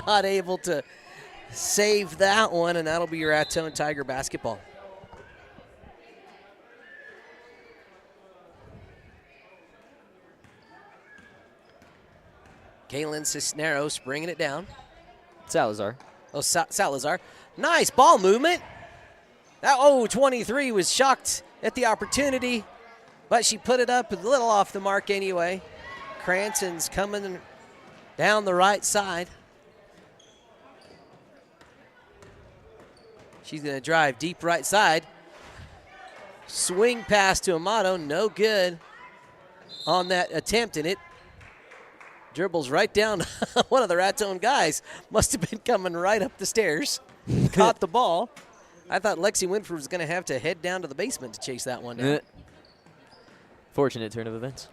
not able to save that one, and that'll be your Raton Tiger basketball. Kaylin Cisneros bringing it down. Salazar. Oh, Salazar. Nice ball movement. That 23 was shocked at the opportunity, but she put it up a little off the mark anyway. Cranston's coming down the right side. She's going to drive deep right side. Swing pass to Amato, no good on that attempt, and it dribbles right down one of the Raton guys. Must have been coming right up the stairs. Caught the ball. I thought Lexi Winford was going to have to head down to the basement to chase that one down. Fortunate turn of events.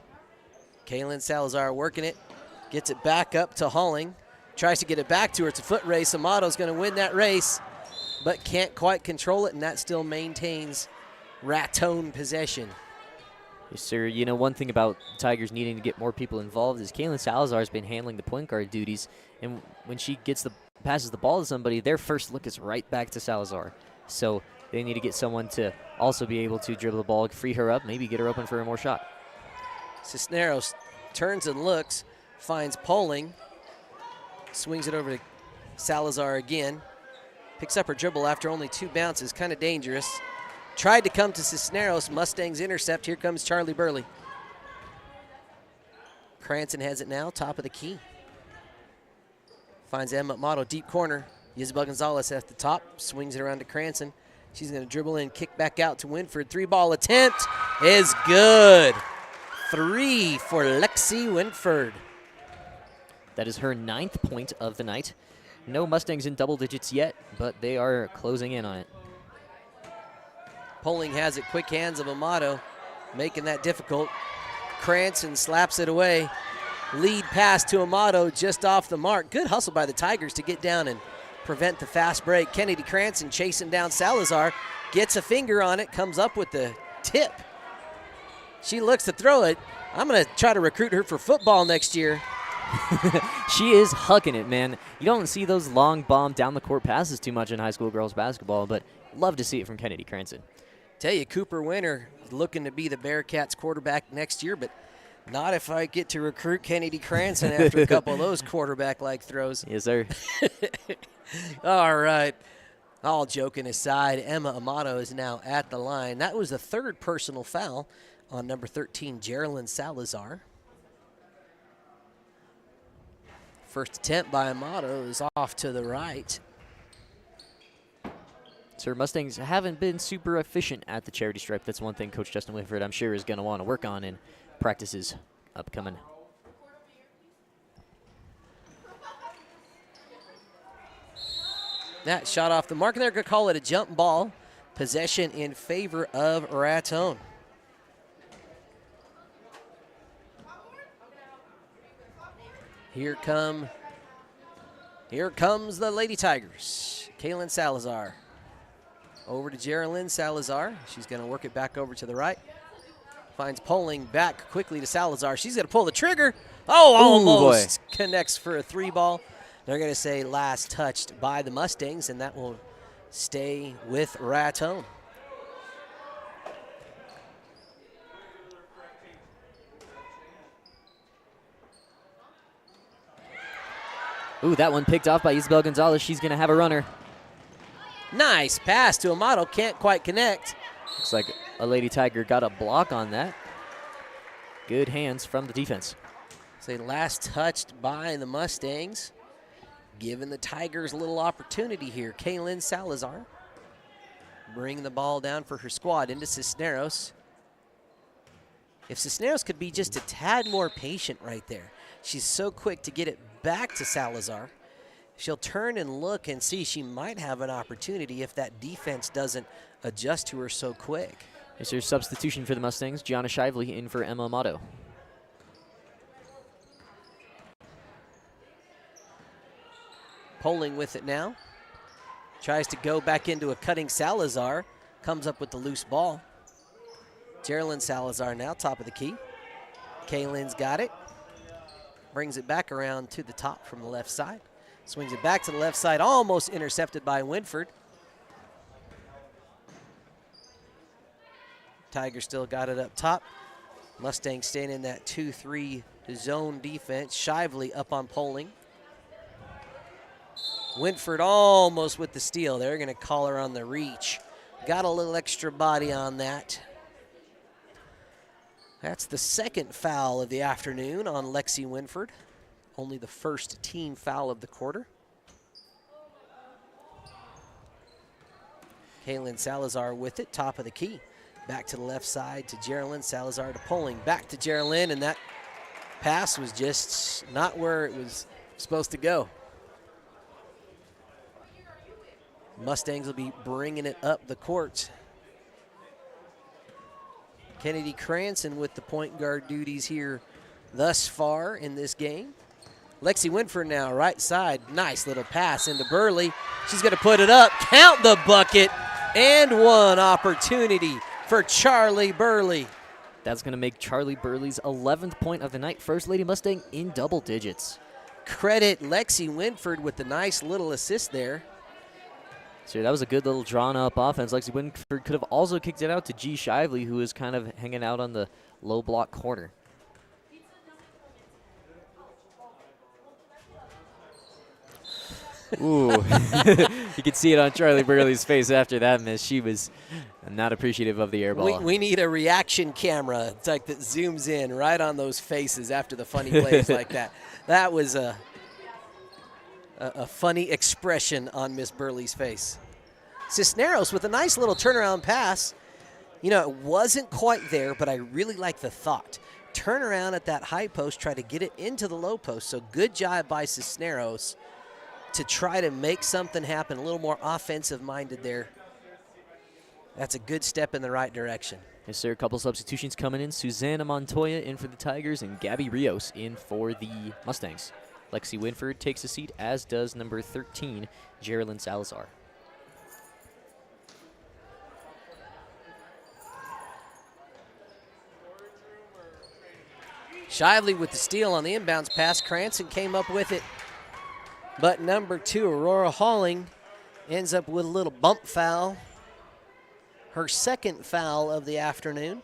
Kaylin Salazar working it. Gets it back up to Halling. Tries to get it back to her. It's a foot race. Amato's going to win that race, but can't quite control it, and that still maintains Raton possession. Yes, sir. You know, one thing about Tigers needing to get more people involved is Kaylin Salazar has been handling the point guard duties, and when she passes the ball to somebody, their first look is right back to Salazar. So they need to get someone to also be able to dribble the ball, free her up, maybe get her open for a more shot. Cisneros turns and looks, finds Poling, swings it over to Salazar again, picks up her dribble after only 2 bounces, kind of dangerous. Tried to come to Cisneros, Mustangs intercept. Here comes Charlie Burley. Cranston has it now, top of the key. Finds Emma Motto, deep corner. Isabel Gonzalez at the top, swings it around to Cranston. She's going to dribble in, kick back out to Winford. 3-ball attempt is good. 3 for Lexi Winford. That is her 9th point of the night. No Mustangs in double digits yet, but they are closing in on it. Poling has it, quick hands of Amato, making that difficult. Cranston slaps it away. Lead pass to Amato, just off the mark. Good hustle by the Tigers to get down and prevent the fast break. Kennedy Cranston chasing down Salazar, gets a finger on it, comes up with the tip. She looks to throw it. I'm going to try to recruit her for football next year. She is hucking it, man. You don't see those long bomb down the court passes too much in high school girls basketball, but love to see it from Kennedy Cranston. Tell you, Cooper Winter looking to be the Bearcats quarterback next year, but not if I get to recruit Kennedy Cranston after a couple of those quarterback-like throws. Yes, sir. All right. All joking aside, Emma Amato is now at the line. That was the third personal foul on number 13, Geraldine Salazar. First attempt by Amato is off to the right. Sir, Mustangs haven't been super efficient at the charity stripe. That's one thing Coach Justin Whitford, I'm sure, is going to want to work on in practices upcoming. That shot off the mark, and they're going to call it a jump ball. Possession in favor of Raton. Here comes the Lady Tigers. Kaylin Salazar. Over to Geraldine Salazar. She's going to work it back over to the right. Finds Poling back quickly to Salazar. She's going to pull the trigger. Oh, almost connects for a 3-ball. They're going to say last touched by the Mustangs, and that will stay with Raton. Ooh, that one picked off by Isabel Gonzalez. She's going to have a runner. Nice pass to Amato. Can't quite connect. Looks like a Lady Tiger got a block on that. Good hands from the defense. Say last touched by the Mustangs. Giving the Tigers a little opportunity here. Kaylin Salazar bringing the ball down for her squad into Cisneros. If Cisneros could be just a tad more patient right there. She's so quick to get it back to Salazar. She'll turn and look and see she might have an opportunity if that defense doesn't adjust to her so quick. Here's your substitution for the Mustangs. Gianna Shively in for Emma Amato. Poling with it now. Tries to go back into a cutting Salazar. Comes up with the loose ball. Geraldine Salazar now top of the key. Kaylin's got it. Brings it back around to the top from the left side. Swings it back to the left side, almost intercepted by Winford. Tigers still got it up top. Mustangs staying in that 2-3 zone defense. Shively up on Poling. Winford almost with the steal. They're going to call her on the reach. Got a little extra body on that. That's the second foul of the afternoon on Lexi Winford. Only the first team foul of the quarter. Kaylin Salazar with it, top of the key. Back to the left side to Geraldine Salazar to Poling. Back to Geraldine, and that pass was just not where it was supposed to go. Mustangs will be bringing it up the court. Kennedy Cranston with the point guard duties here thus far in this game. Lexi Winford now, right side. Nice little pass into Burley. She's going to put it up. Count the bucket. And one opportunity for Charlie Burley. That's going to make Charlie Burley's 11th point of the night. First Lady Mustang in double digits. Credit Lexi Winford with the nice little assist there. So that was a good little drawn-up offense. Lexi Winford could have also kicked it out to G. Shively, who is kind of hanging out on the low block corner. Ooh. You could see it on Charlie Burley's face after that miss. She was not appreciative of the air ball. We need a reaction camera. It's like that zooms in right on those faces after the funny plays like that. That was a funny expression on Miss Burley's face. Cisneros with a nice little turnaround pass. You know, it wasn't quite there, but I really like the thought. Turn around at that high post, try to get it into the low post. So good job by Cisneros to try to make something happen, a little more offensive-minded there. That's a good step in the right direction. Yes, sir. A couple substitutions coming in. Susanna Montoya in for the Tigers and Gabby Rios in for the Mustangs. Lexi Winford takes a seat, as does number 13, Geraldine Salazar. Shively with the steal on the inbounds pass. Cranston came up with it. But number 2, Aurora Halling, ends up with a little bump foul. Her second foul of the afternoon.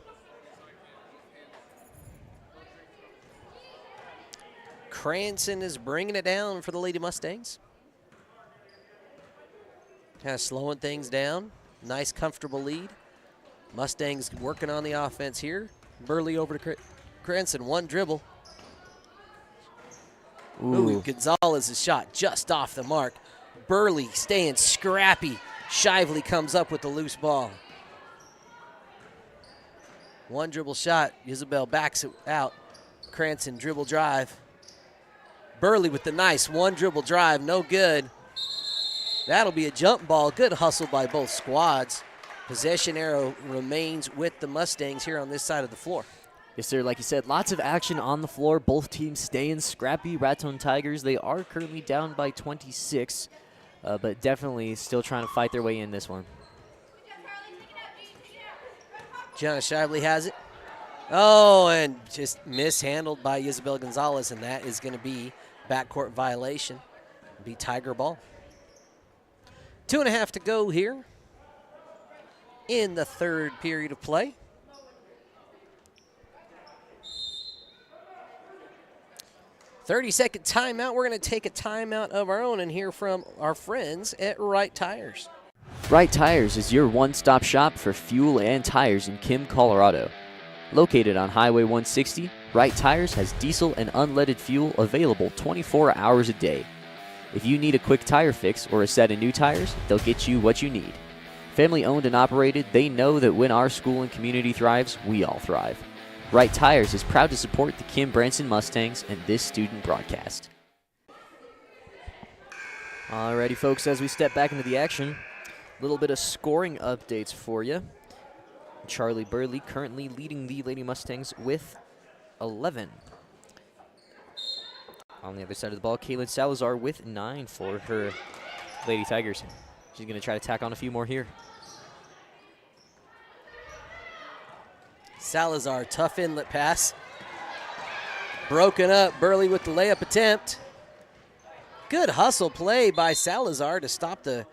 Cranston is bringing it down for the Lady Mustangs. Kind of slowing things down. Nice, comfortable lead. Mustangs working on the offense here. Burley over to Cranston, one dribble. Ooh, Gonzalez's shot just off the mark. Burley staying scrappy. Shively comes up with the loose ball. One dribble shot. Isabel backs it out. Cranston dribble drive. Burley with the nice one dribble drive, no good. That'll be a jump ball. Good hustle by both squads. Possession arrow remains with the Mustangs here on this side of the floor. Yes, sir. Like you said, lots of action on the floor. Both teams staying scrappy. Raton Tigers, they are currently down by 26, but definitely still trying to fight their way in this one. Gianna Shively has it. Oh, and just mishandled by Isabel Gonzalez, and that is going to be backcourt violation. Be Tiger ball. 2.5 to go here in the third period of play. "30-second timeout." We're going to take a timeout of our own and hear from our friends at Wright Tires. Wright Tires is your one-stop shop for fuel and tires in Kim, Colorado. Located on Highway 160, Wright Tires has diesel and unleaded fuel available 24 hours a day. If you need a quick tire fix or a set of new tires, they'll get you what you need. Family owned and operated, they know that when our school and community thrives, we all thrive. Wright Tires is proud to support the Kim Branson Mustangs and this student broadcast. Alrighty, folks, as we step back into the action, a little bit of scoring updates for you. Charlie Burley currently leading the Lady Mustangs with 11. On the other side of the ball, Kaylin Salazar with 9 for her Lady Tigers. She's going to try to tack on a few more here. Salazar, tough inlet pass. Broken up, Burley with the layup attempt. Good hustle play by Salazar to stop the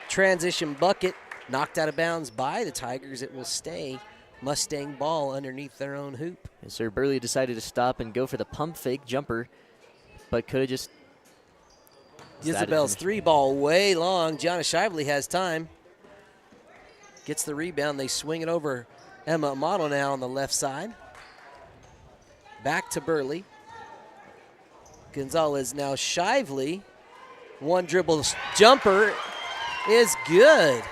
transition bucket. Knocked out of bounds by the Tigers. It will stay Mustang ball underneath their own hoop. And Sir Burley decided to stop and go for the pump fake jumper, but could have just... Isabel's 3 ball way long. Gianna Shively has time. Gets the rebound. They swing it over Emma Amato now on the left side. Back to Burley. Gonzalez now Shively. One dribble jumper is good.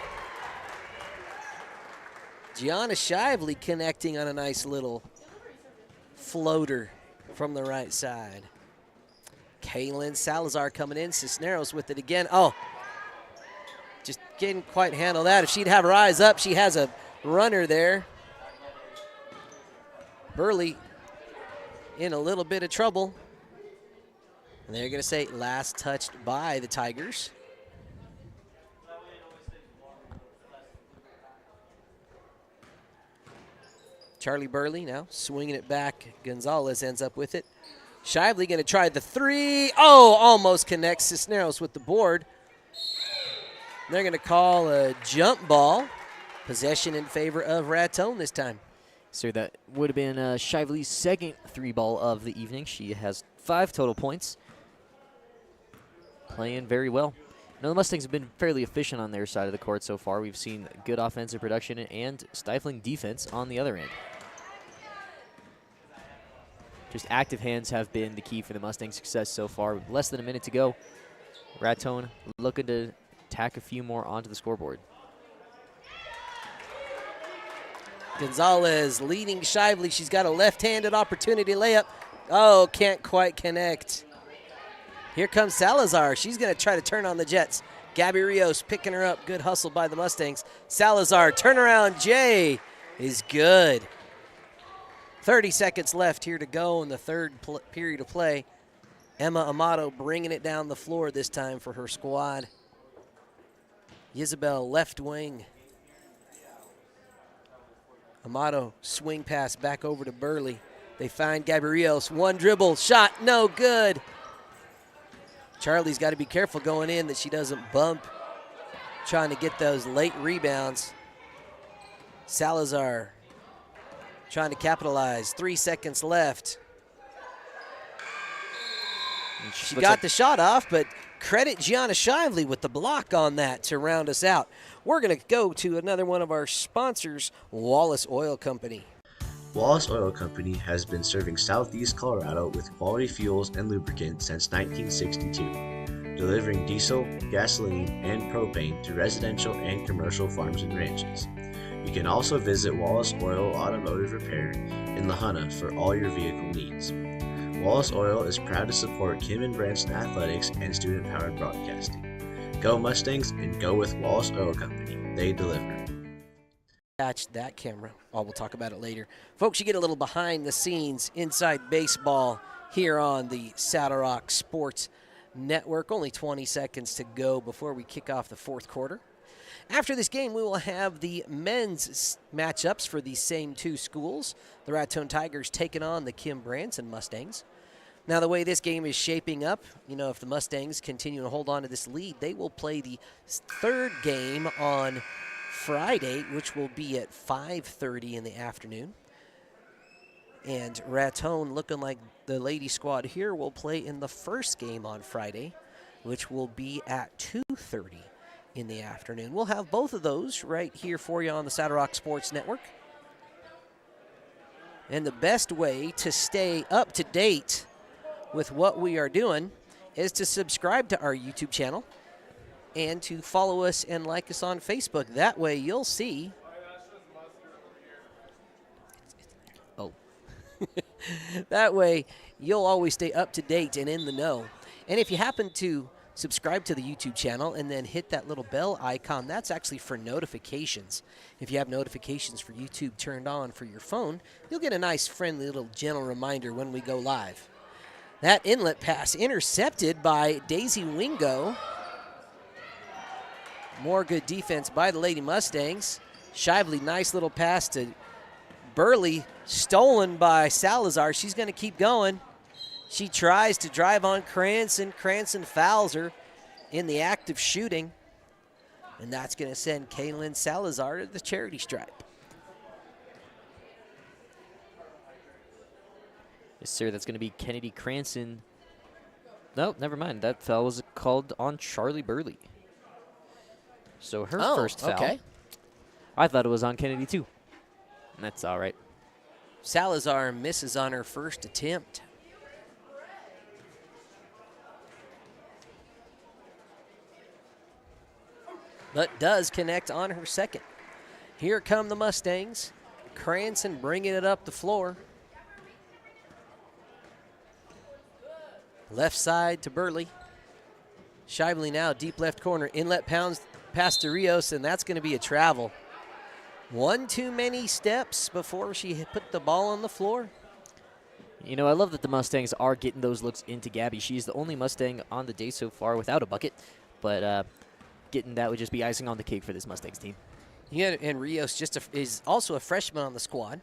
Gianna Shively connecting on a nice little floater from the right side. Kaylin Salazar coming in. Cisneros with it again. Oh, just didn't quite handle that. If she'd have her eyes up, she has a runner there. Burley in a little bit of trouble. And they're going to say last touched by the Tigers. Charlie Burley now swinging it back. Gonzalez ends up with it. Shively going to try the 3. Oh, almost connects Cisneros with the board. They're going to call a jump ball. Possession in favor of Raton this time. So that would have been Shively's second 3-ball of the evening. She has 5 total points. Playing very well. Now, the Mustangs have been fairly efficient on their side of the court so far. We've seen good offensive production and stifling defense on the other end. Just active hands have been the key for the Mustangs' success so far. With less than a minute to go, Raton looking to tack a few more onto the scoreboard. Gonzalez leading Shively. She's got a left-handed opportunity layup. Oh, can't quite connect. Here comes Salazar. She's going to try to turn on the Jets. Gabby Rios picking her up. Good hustle by the Mustangs. Salazar, turnaround J is good. 30 seconds left here to go in the third period of play. Emma Amato bringing it down the floor this time for her squad. Isabel left wing. Amato swing pass back over to Burley. They find Gabriels. One dribble, shot, no good. Charlie's got to be careful going in that she doesn't bump, trying to get those late rebounds. Salazar trying to capitalize. 3 seconds left. She got the shot off, but credit Gianna Shively with the block on that to round us out. We're going to go to another one of our sponsors, Wallace Oil Company. Wallace Oil Company has been serving southeast Colorado with quality fuels and lubricants since 1962, delivering diesel, gasoline, and propane to residential and commercial farms and ranches. You can also visit Wallace Oil Automotive Repair in La Junta for all your vehicle needs. Wallace Oil is proud to support Kim and Branson athletics and student-powered broadcasting. Go Mustangs and go with Wallace Oil Company. They deliver. Catch that camera. Oh, we'll talk about it later. Folks, you get a little behind the scenes inside baseball here on the Saddle Rock Sports Network. Only 20 seconds to go before we kick off the fourth quarter. After this game, we will have the men's matchups for these same two schools. The Raton Tigers taking on the Kim Branson Mustangs. Now, the way this game is shaping up, if the Mustangs continue to hold on to this lead, they will play the third game on Friday, which will be at 5:30 in the afternoon. And Raton, looking like the lady squad here, will play in the first game on Friday, which will be at 2:30 in the afternoon. We'll have both of those right here for you on the Saddle Rock Sports Network. And the best way to stay up to date with what we are doing is to subscribe to our YouTube channel and to follow us and like us on Facebook. That way you'll see. Oh. That way you'll always stay up to date and in the know. And if you happen to subscribe to the YouTube channel and then hit that little bell icon, that's actually for notifications. If you have notifications for YouTube turned on for your phone, you'll get a nice, friendly, little gentle reminder when we go live. That inlet pass intercepted by Daisy Wingo. More good defense by the Lady Mustangs. Shively, nice little pass to Burley, stolen by Salazar. She's going to keep going. She tries to drive on Cranston. Cranston fouls her in the act of shooting. And that's going to send Kaylin Salazar to the charity stripe. Yes, sir. That's going to be Kennedy Cranston. No, never mind. That foul was called on Charlie Burley. So her first foul. Okay. I thought it was on Kennedy, too. That's all right. Salazar misses on her first attempt. But does connect on her second. Here come the Mustangs. Cranston bringing it up the floor. Left side to Burley. Shively now, deep left corner. Inlet pass to Rios, and that's going to be a travel. One too many steps before she put the ball on the floor. I love that the Mustangs are getting those looks into Gabby. She's the only Mustang on the day so far without a bucket, but getting that would just be icing on the cake for this Mustangs team. Yeah, and Rios is also a freshman on the squad.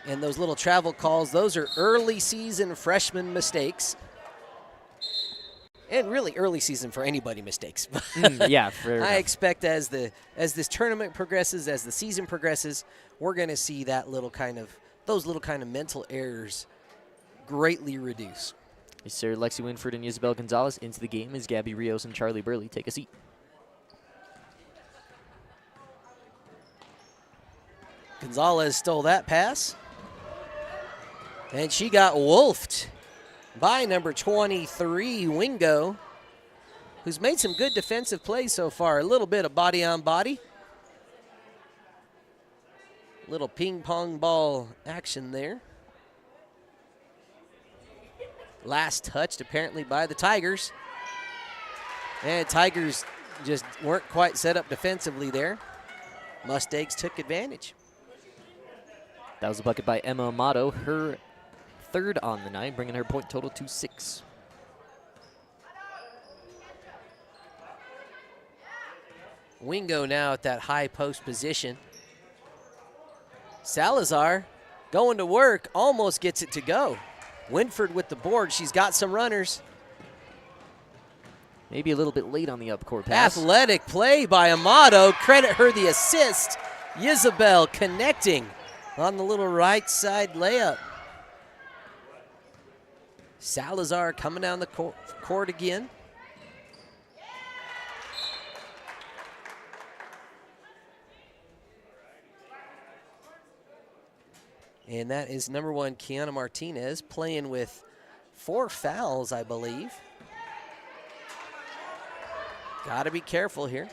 And those little travel calls, those are early season freshman mistakes. And really early season for anybody mistakes. Yeah, I expect as this tournament progresses, as the season progresses, we're going to see those little kind of mental errors greatly reduce. Yes, sir. Lexi Winford and Isabel Gonzalez into the game as Gabby Rios and Charlie Burley take a seat. Gonzalez stole that pass. And she got wolfed by number 23, Wingo, who's made some good defensive plays so far. A little bit of body on body. Little ping pong ball action there. Last touched apparently by the Tigers. And Tigers just weren't quite set up defensively there. Mustangs took advantage. That was a bucket by Emma Amato, her third on the night, bringing her point total to 6. Wingo now at that high post position. Salazar going to work, almost gets it to go. Winford with the board. She's got some runners. Maybe a little bit late on the up-court pass. Athletic play by Amato. Credit her the assist. Isabel connecting on the little right side layup. Salazar coming down the court again. And that is number 1, Kiana Martinez, playing with 4 fouls, I believe. Got to be careful here.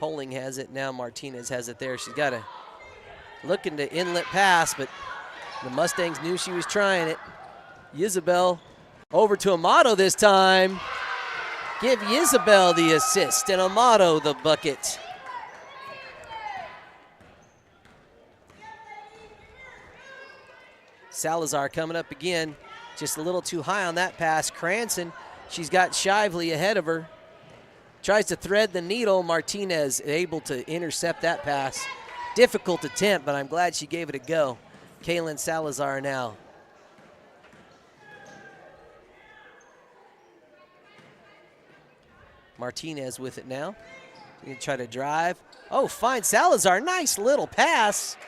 Poling has it now. Martinez has it there. She's got to looking to inlet pass, but the Mustangs knew she was trying it. Isabel over to Amato this time. Give Isabel the assist and Amato the bucket. Salazar coming up again. Just a little too high on that pass. Cranston, she's got Shively ahead of her. Tries to thread the needle. Martinez able to intercept that pass. Difficult attempt, but I'm glad she gave it a go. Kaylin Salazar now. Martinez with it now. Gonna try to drive. Oh, fine, Salazar, nice little pass.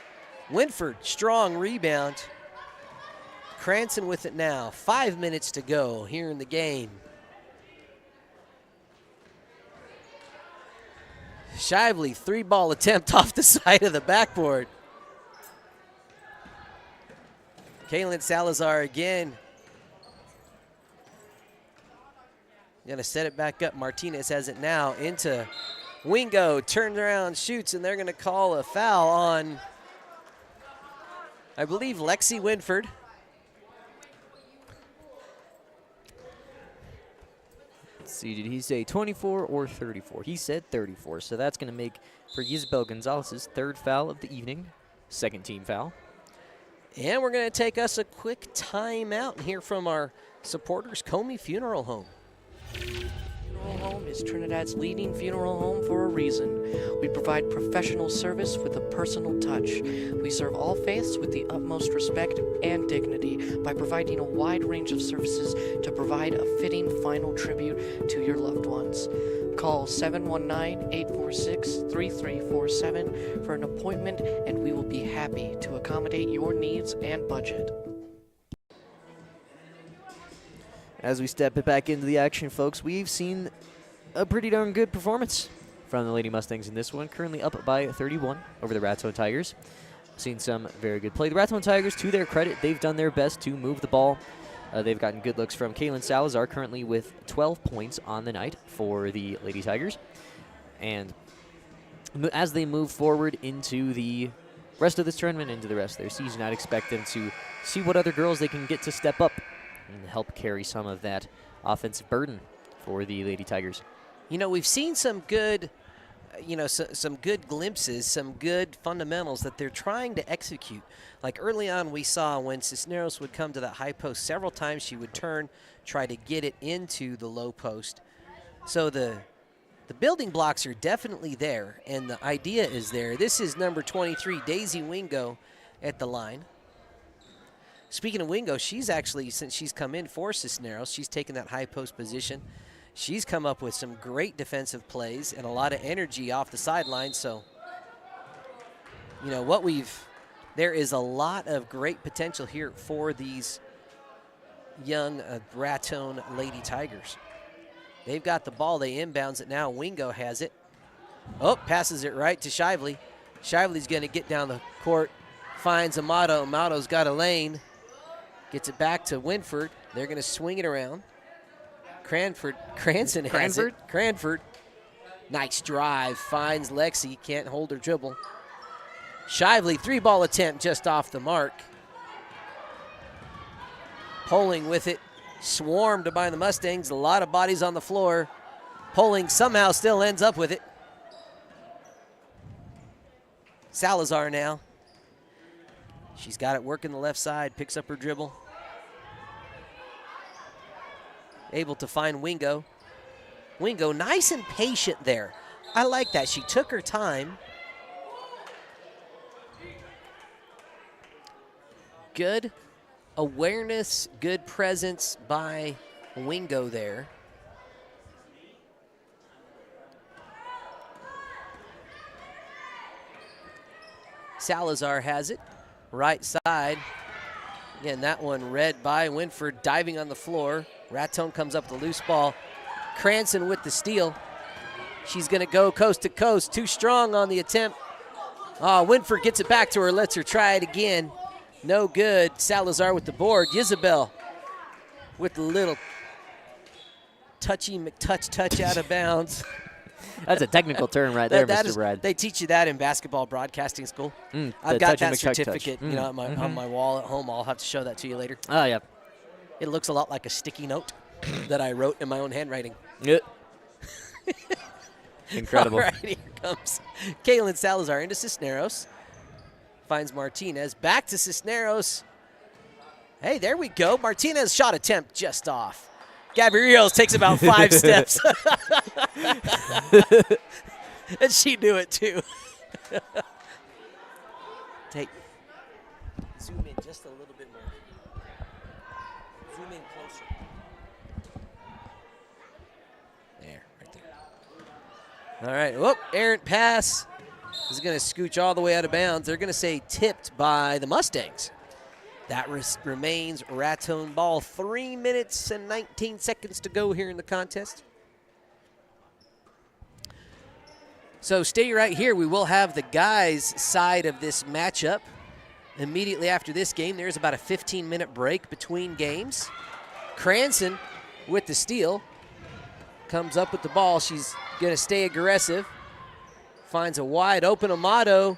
Winford, strong rebound. Cranston with it now. 5 minutes to go here in the game. Shively, 3-ball attempt off the side of the backboard. Kaylin Salazar again. Gonna set it back up. Martinez has it now into Wingo. Turns around, shoots, and they're gonna call a foul on, I believe, Lexi Winford. Let's see, did he say 24 or 34? He said 34, so that's going to make for Isabel Gonzalez's 3rd foul of the evening, 2nd team foul. And we're going to take us a quick timeout and hear from our supporters, Comi Funeral Home. Funeral Home is Trinidad's leading funeral home for a reason. We provide professional service with a personal touch. We serve all faiths with the utmost respect and dignity by providing a wide range of services to provide a fitting final tribute to your loved ones. Call 719-846-3347 for an appointment, and we will be happy to accommodate your needs and budget. As we step it back into the action, folks, we've seen a pretty darn good performance from the Lady Mustangs in this one. Currently up by 31 over the Raton Tigers. Seen some very good play. The Raton Tigers, to their credit, they've done their best to move the ball. They've gotten good looks from Kaylin Salazar, currently with 12 points on the night for the Lady Tigers. And as they move forward into the rest of this tournament, into the rest of their season, I'd expect them to see what other girls they can get to step up and help carry some of that offensive burden for the Lady Tigers. You know, we've seen some good, some good glimpses, some good fundamentals that they're trying to execute. Like early on, we saw when Cisneros would come to that high post several times, she would turn, try to get it into the low post. So the building blocks are definitely there, and the idea is there. This is number 23, Daisy Wingo, at the line. Speaking of Wingo, she's actually, since she's come in for Cisneros, she's taken that high post position. She's come up with some great defensive plays and a lot of energy off the sideline. So, you know, there is a lot of great potential here for these young Raton Lady Tigers. They've got the ball. They inbounds it now. Wingo has it. Oh, passes it right to Shively. Shively's going to get down the court, finds Amato. Amato's got a lane. Gets it back to Winford. They're going to swing it around. Cranston has it. Cranford. Nice drive. Finds Lexi. Can't hold her dribble. Shively, 3-ball attempt just off the mark. Poling with it. Swarmed by the Mustangs. A lot of bodies on the floor. Poling somehow still ends up with it. Salazar now. She's got it working the left side, picks up her dribble. Able to find Wingo. Wingo, nice and patient there. I like that. She took her time. good awareness, good presence by Wingo there. Salazar has it, right side. Again, that one read by Winford, diving on the floor. Raton comes up with a loose ball. Cranston with the steal. She's going to go coast to coast, too strong on the attempt. Oh, Winford gets it back to her, lets her try it again. No good. Salazar with the board. Isabel with the little touchy McTouch out of bounds. That's a technical term right there, Mr. Brad. They teach you that in basketball broadcasting school. I've got that certificate, on my wall at home. I'll have to show that to you later. Oh, yeah. It looks a lot like a sticky note that I wrote in my own handwriting. Yeah. Incredible. All right, here comes Kaylin Salazar into Cisneros. Finds Martinez. Back to Cisneros. Hey, there we go. Martinez shot attempt just off. Gabby Rios takes about 5 steps. And she knew it, too. Zoom in just a little bit more. Zoom in closer. There, right there. All right, whoop, errant pass. Is going to scooch all the way out of bounds. They're going to say tipped by the Mustangs. That remains Raton ball. 3 minutes and 19 seconds to go here in the contest. So stay right here. We will have the guys' side of this matchup. Immediately after this game, there's about a 15-minute break between games. Cranston with the steal. Comes up with the ball. She's going to stay aggressive. Finds a wide open Amato.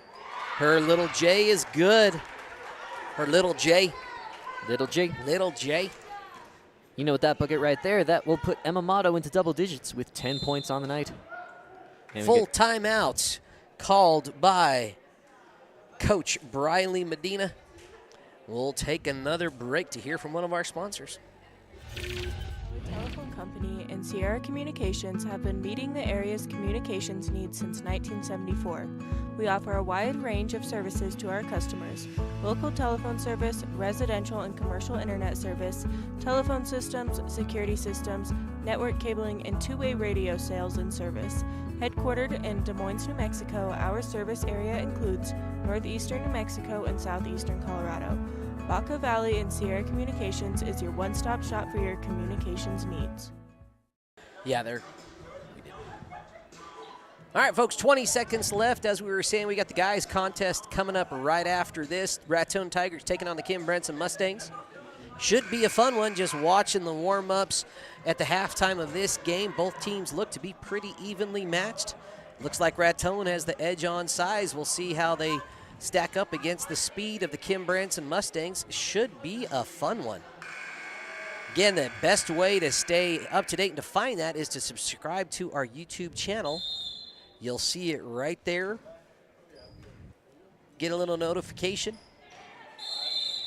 Her little J is good. Her little J. Little J. Little J. You know, with that bucket right there, that will put Emma Mato into double digits with 10 points on the night. And full timeout called by Coach Briley Medina. We'll take another break to hear from one of our sponsors. Lovato Telephone Company and Sierra Communications have been meeting the area's communications needs since 1974. We offer a wide range of services to our customers: local telephone service, residential and commercial internet service, telephone systems, security systems, network cabling, and two-way radio sales and service. Headquartered in Des Moines, New Mexico, our service area includes northeastern New Mexico and southeastern Colorado. Baca Valley and Sierra Communications is your one-stop shop for your communications needs. Yeah, we did. All right, folks, 20 seconds left. As we were saying, we got the guys' contest coming up right after this. Raton Tigers taking on the Kim Branson Mustangs. Should be a fun one, just watching the warm-ups at the halftime of this game. Both teams look to be pretty evenly matched. Looks like Raton has the edge on size. We'll see how they stack up against the speed of the Kim Branson Mustangs. Should be a fun one. Again, the best way to stay up to date and to find that is to subscribe to our YouTube channel. You'll see it right there. Get a little notification.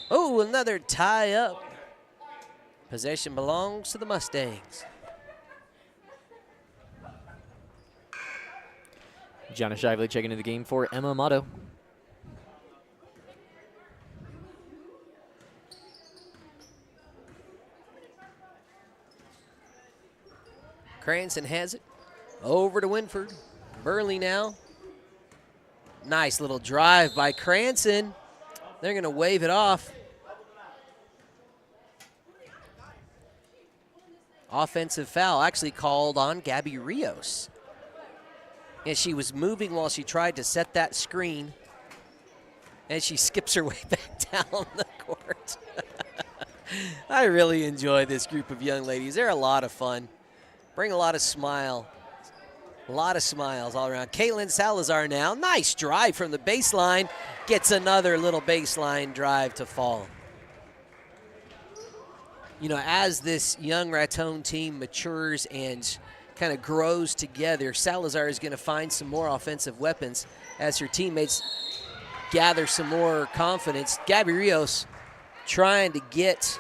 Oh, another tie up. Possession belongs to the Mustangs. Gianna Shively checking into the game for Emma Mato. Cranston has it. Over to Winford. Burley now. Nice little drive by Cranston. They're going to wave it off. Offensive foul actually called on Gabby Rios. And she was moving while she tried to set that screen. And she skips her way back down the court. I really enjoy this group of young ladies. They're a lot of fun. Bring a lot of smile. A lot of smiles all around. Kaylin Salazar now. Nice drive from the baseline. Gets another little baseline drive to fall. You know, as this young Raton team matures and kind of grows together, Salazar is going to find some more offensive weapons as her teammates gather some more confidence. Gabby Rios trying to get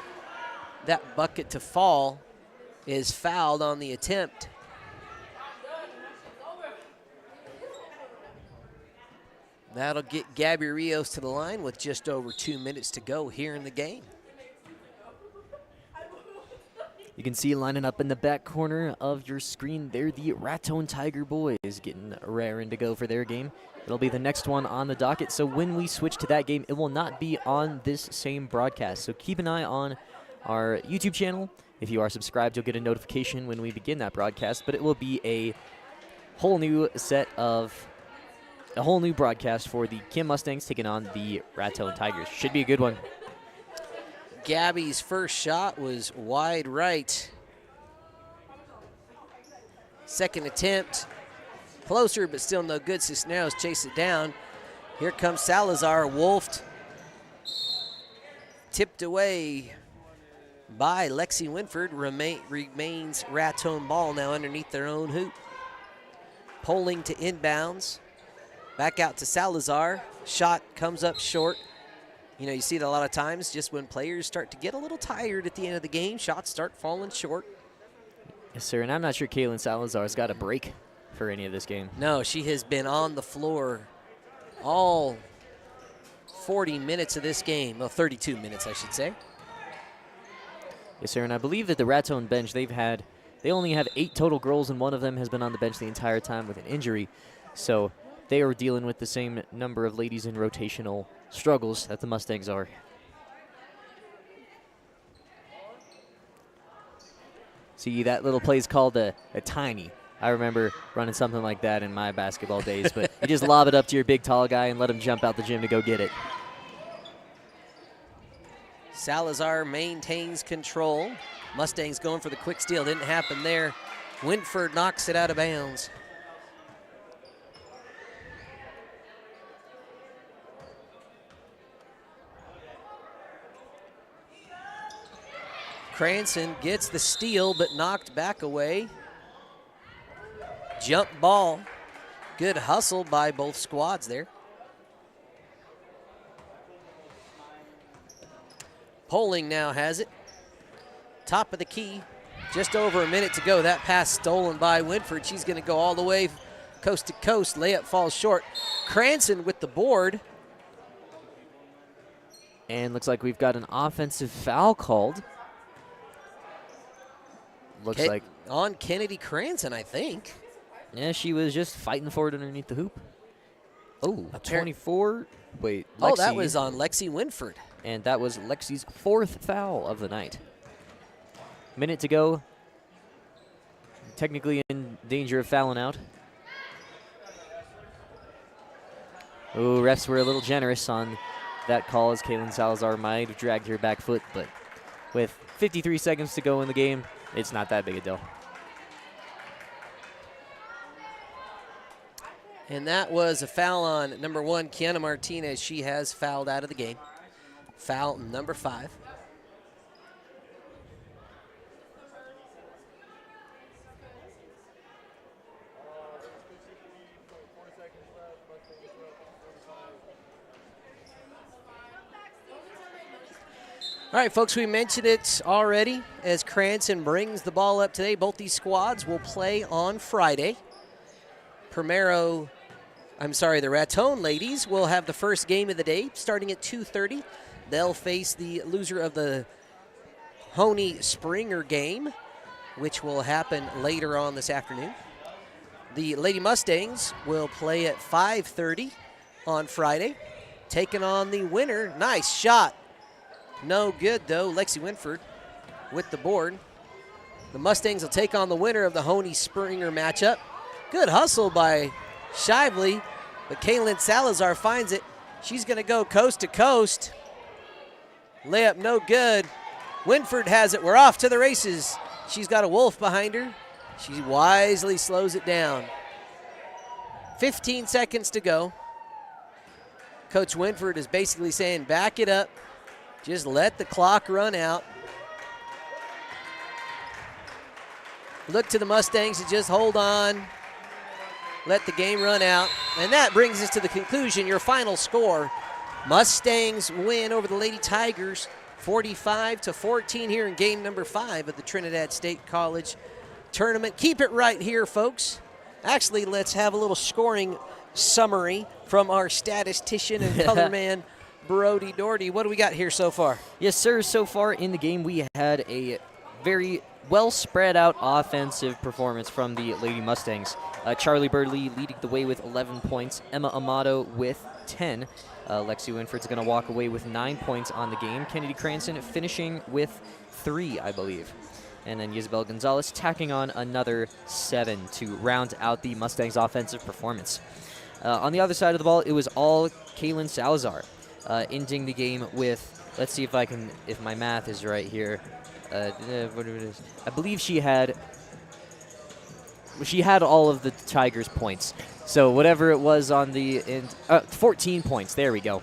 that bucket to fall is fouled on the attempt. That'll get Gabby Rios to the line with just over 2 minutes to go here in the game. You can see lining up in the back corner of your screen there, the Raton Tiger boys getting raring to go for their game. It'll be the next one on the docket, so when we switch to that game, it will not be on this same broadcast. So keep an eye on our YouTube channel. If you are subscribed, you'll get a notification when we begin that broadcast, but it will be a whole new broadcast for the Kim Mustangs taking on the Raton Tigers. Should be a good one. Gabby's first shot was wide right. Second attempt, closer, but still no good. Cisneros chase it down. Here comes Salazar, wolfed, tipped away by Lexi Winford. Remains Raton ball now underneath their own hoop. Polling to inbounds. Back out to Salazar. Shot comes up short. You know, you see it a lot of times just when players start to get a little tired at the end of the game, shots start falling short. Yes, sir, and I'm not sure Kaylin Salazar's got a break for any of this game. No, she has been on the floor all 40 minutes of this game. Well, 32 minutes, I should say. Yes, sir, and I believe that the Raton bench, they only have 8 total girls, and one of them has been on the bench the entire time with an injury. So they are dealing with the same number of ladies in rotational struggles that the Mustangs are. See, that little play is called a tiny. I remember running something like that in my basketball days, but you just lob it up to your big, tall guy and let him jump out the gym to go get it. Salazar maintains control. Mustangs going for the quick steal. Didn't happen there. Winford knocks it out of bounds. Branson gets the steal, but knocked back away. Jump ball. Good hustle by both squads there. Poling now has it. Top of the key. Just over a minute to go. That pass stolen by Winford. She's going to go all the way coast to coast. Layup falls short. Cranston with the board. And looks like we've got an offensive foul called. Looks like on Kennedy Cranston, I think. Yeah, she was just fighting for it underneath the hoop. Oh, 24. Wait, Lexi. Oh, that was on Lexi Winford. And that was Lexi's 4th foul of the night. Minute to go. Technically in danger of fouling out. Oh, refs were a little generous on that call as Kaylin Salazar might have dragged her back foot, but with 53 seconds to go in the game, it's not that big a deal. And that was a foul on number 1, Kiana Martinez. She has fouled out of the game. Foul number 5. All right, folks, we mentioned it already as Cranston brings the ball up today. Both these squads will play on Friday. The Raton ladies will have the first game of the day starting at 2:30. They'll face the loser of the Honey Springer game, which will happen later on this afternoon. The Lady Mustangs will play at 5:30 on Friday, taking on the winner. Nice shot. No good, though. Lexi Winford with the board. The Mustangs will take on the winner of the Honey Springer matchup. Good hustle by Shively, but Kaylin Salazar finds it. She's going to go coast to coast. Layup no good. Winford has it. We're off to the races. She's got a wolf behind her. She wisely slows it down. 15 seconds to go. Coach Winford is basically saying, back it up. Just let the clock run out. Look to the Mustangs to just hold on. Let the game run out. And that brings us to the conclusion. Your final score, Mustangs win over the Lady Tigers 45-14 here in game number 5 of the Trinidad State College Tournament. Keep it right here, folks. Actually, let's have a little scoring summary from our statistician and color man, Brody Doherty. What do we got here so far? Yes, sir. So far in the game, we had a very well spread out offensive performance from the Lady Mustangs. Charlie Birdley leading the way with 11 points. Emma Amato with 10. Lexi Winford's going to walk away with 9 points on the game. Kennedy Cranston finishing with 3, I believe. And then Isabel Gonzalez tacking on another 7 to round out the Mustangs' offensive performance. On the other side of the ball, it was all Kaylin Salazar, ending the game with, let's see if my math is right here. I believe she had all of the Tigers' points. So whatever it was on the end, 14 points. There we go.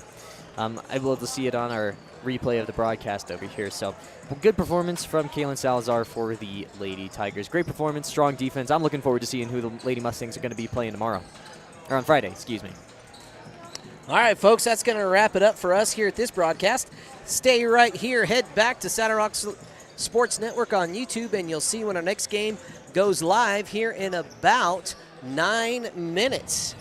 I'm able to see it on our replay of the broadcast over here. So good performance from Kaylin Salazar for the Lady Tigers. Great performance, strong defense. I'm looking forward to seeing who the Lady Mustangs are going to be playing tomorrow. Or on Friday, excuse me. All right, folks, that's going to wrap it up for us here at this broadcast. Stay right here. Head back to Saddle Rock Sports Network on YouTube, and you'll see when our next game goes live here in about 9 minutes.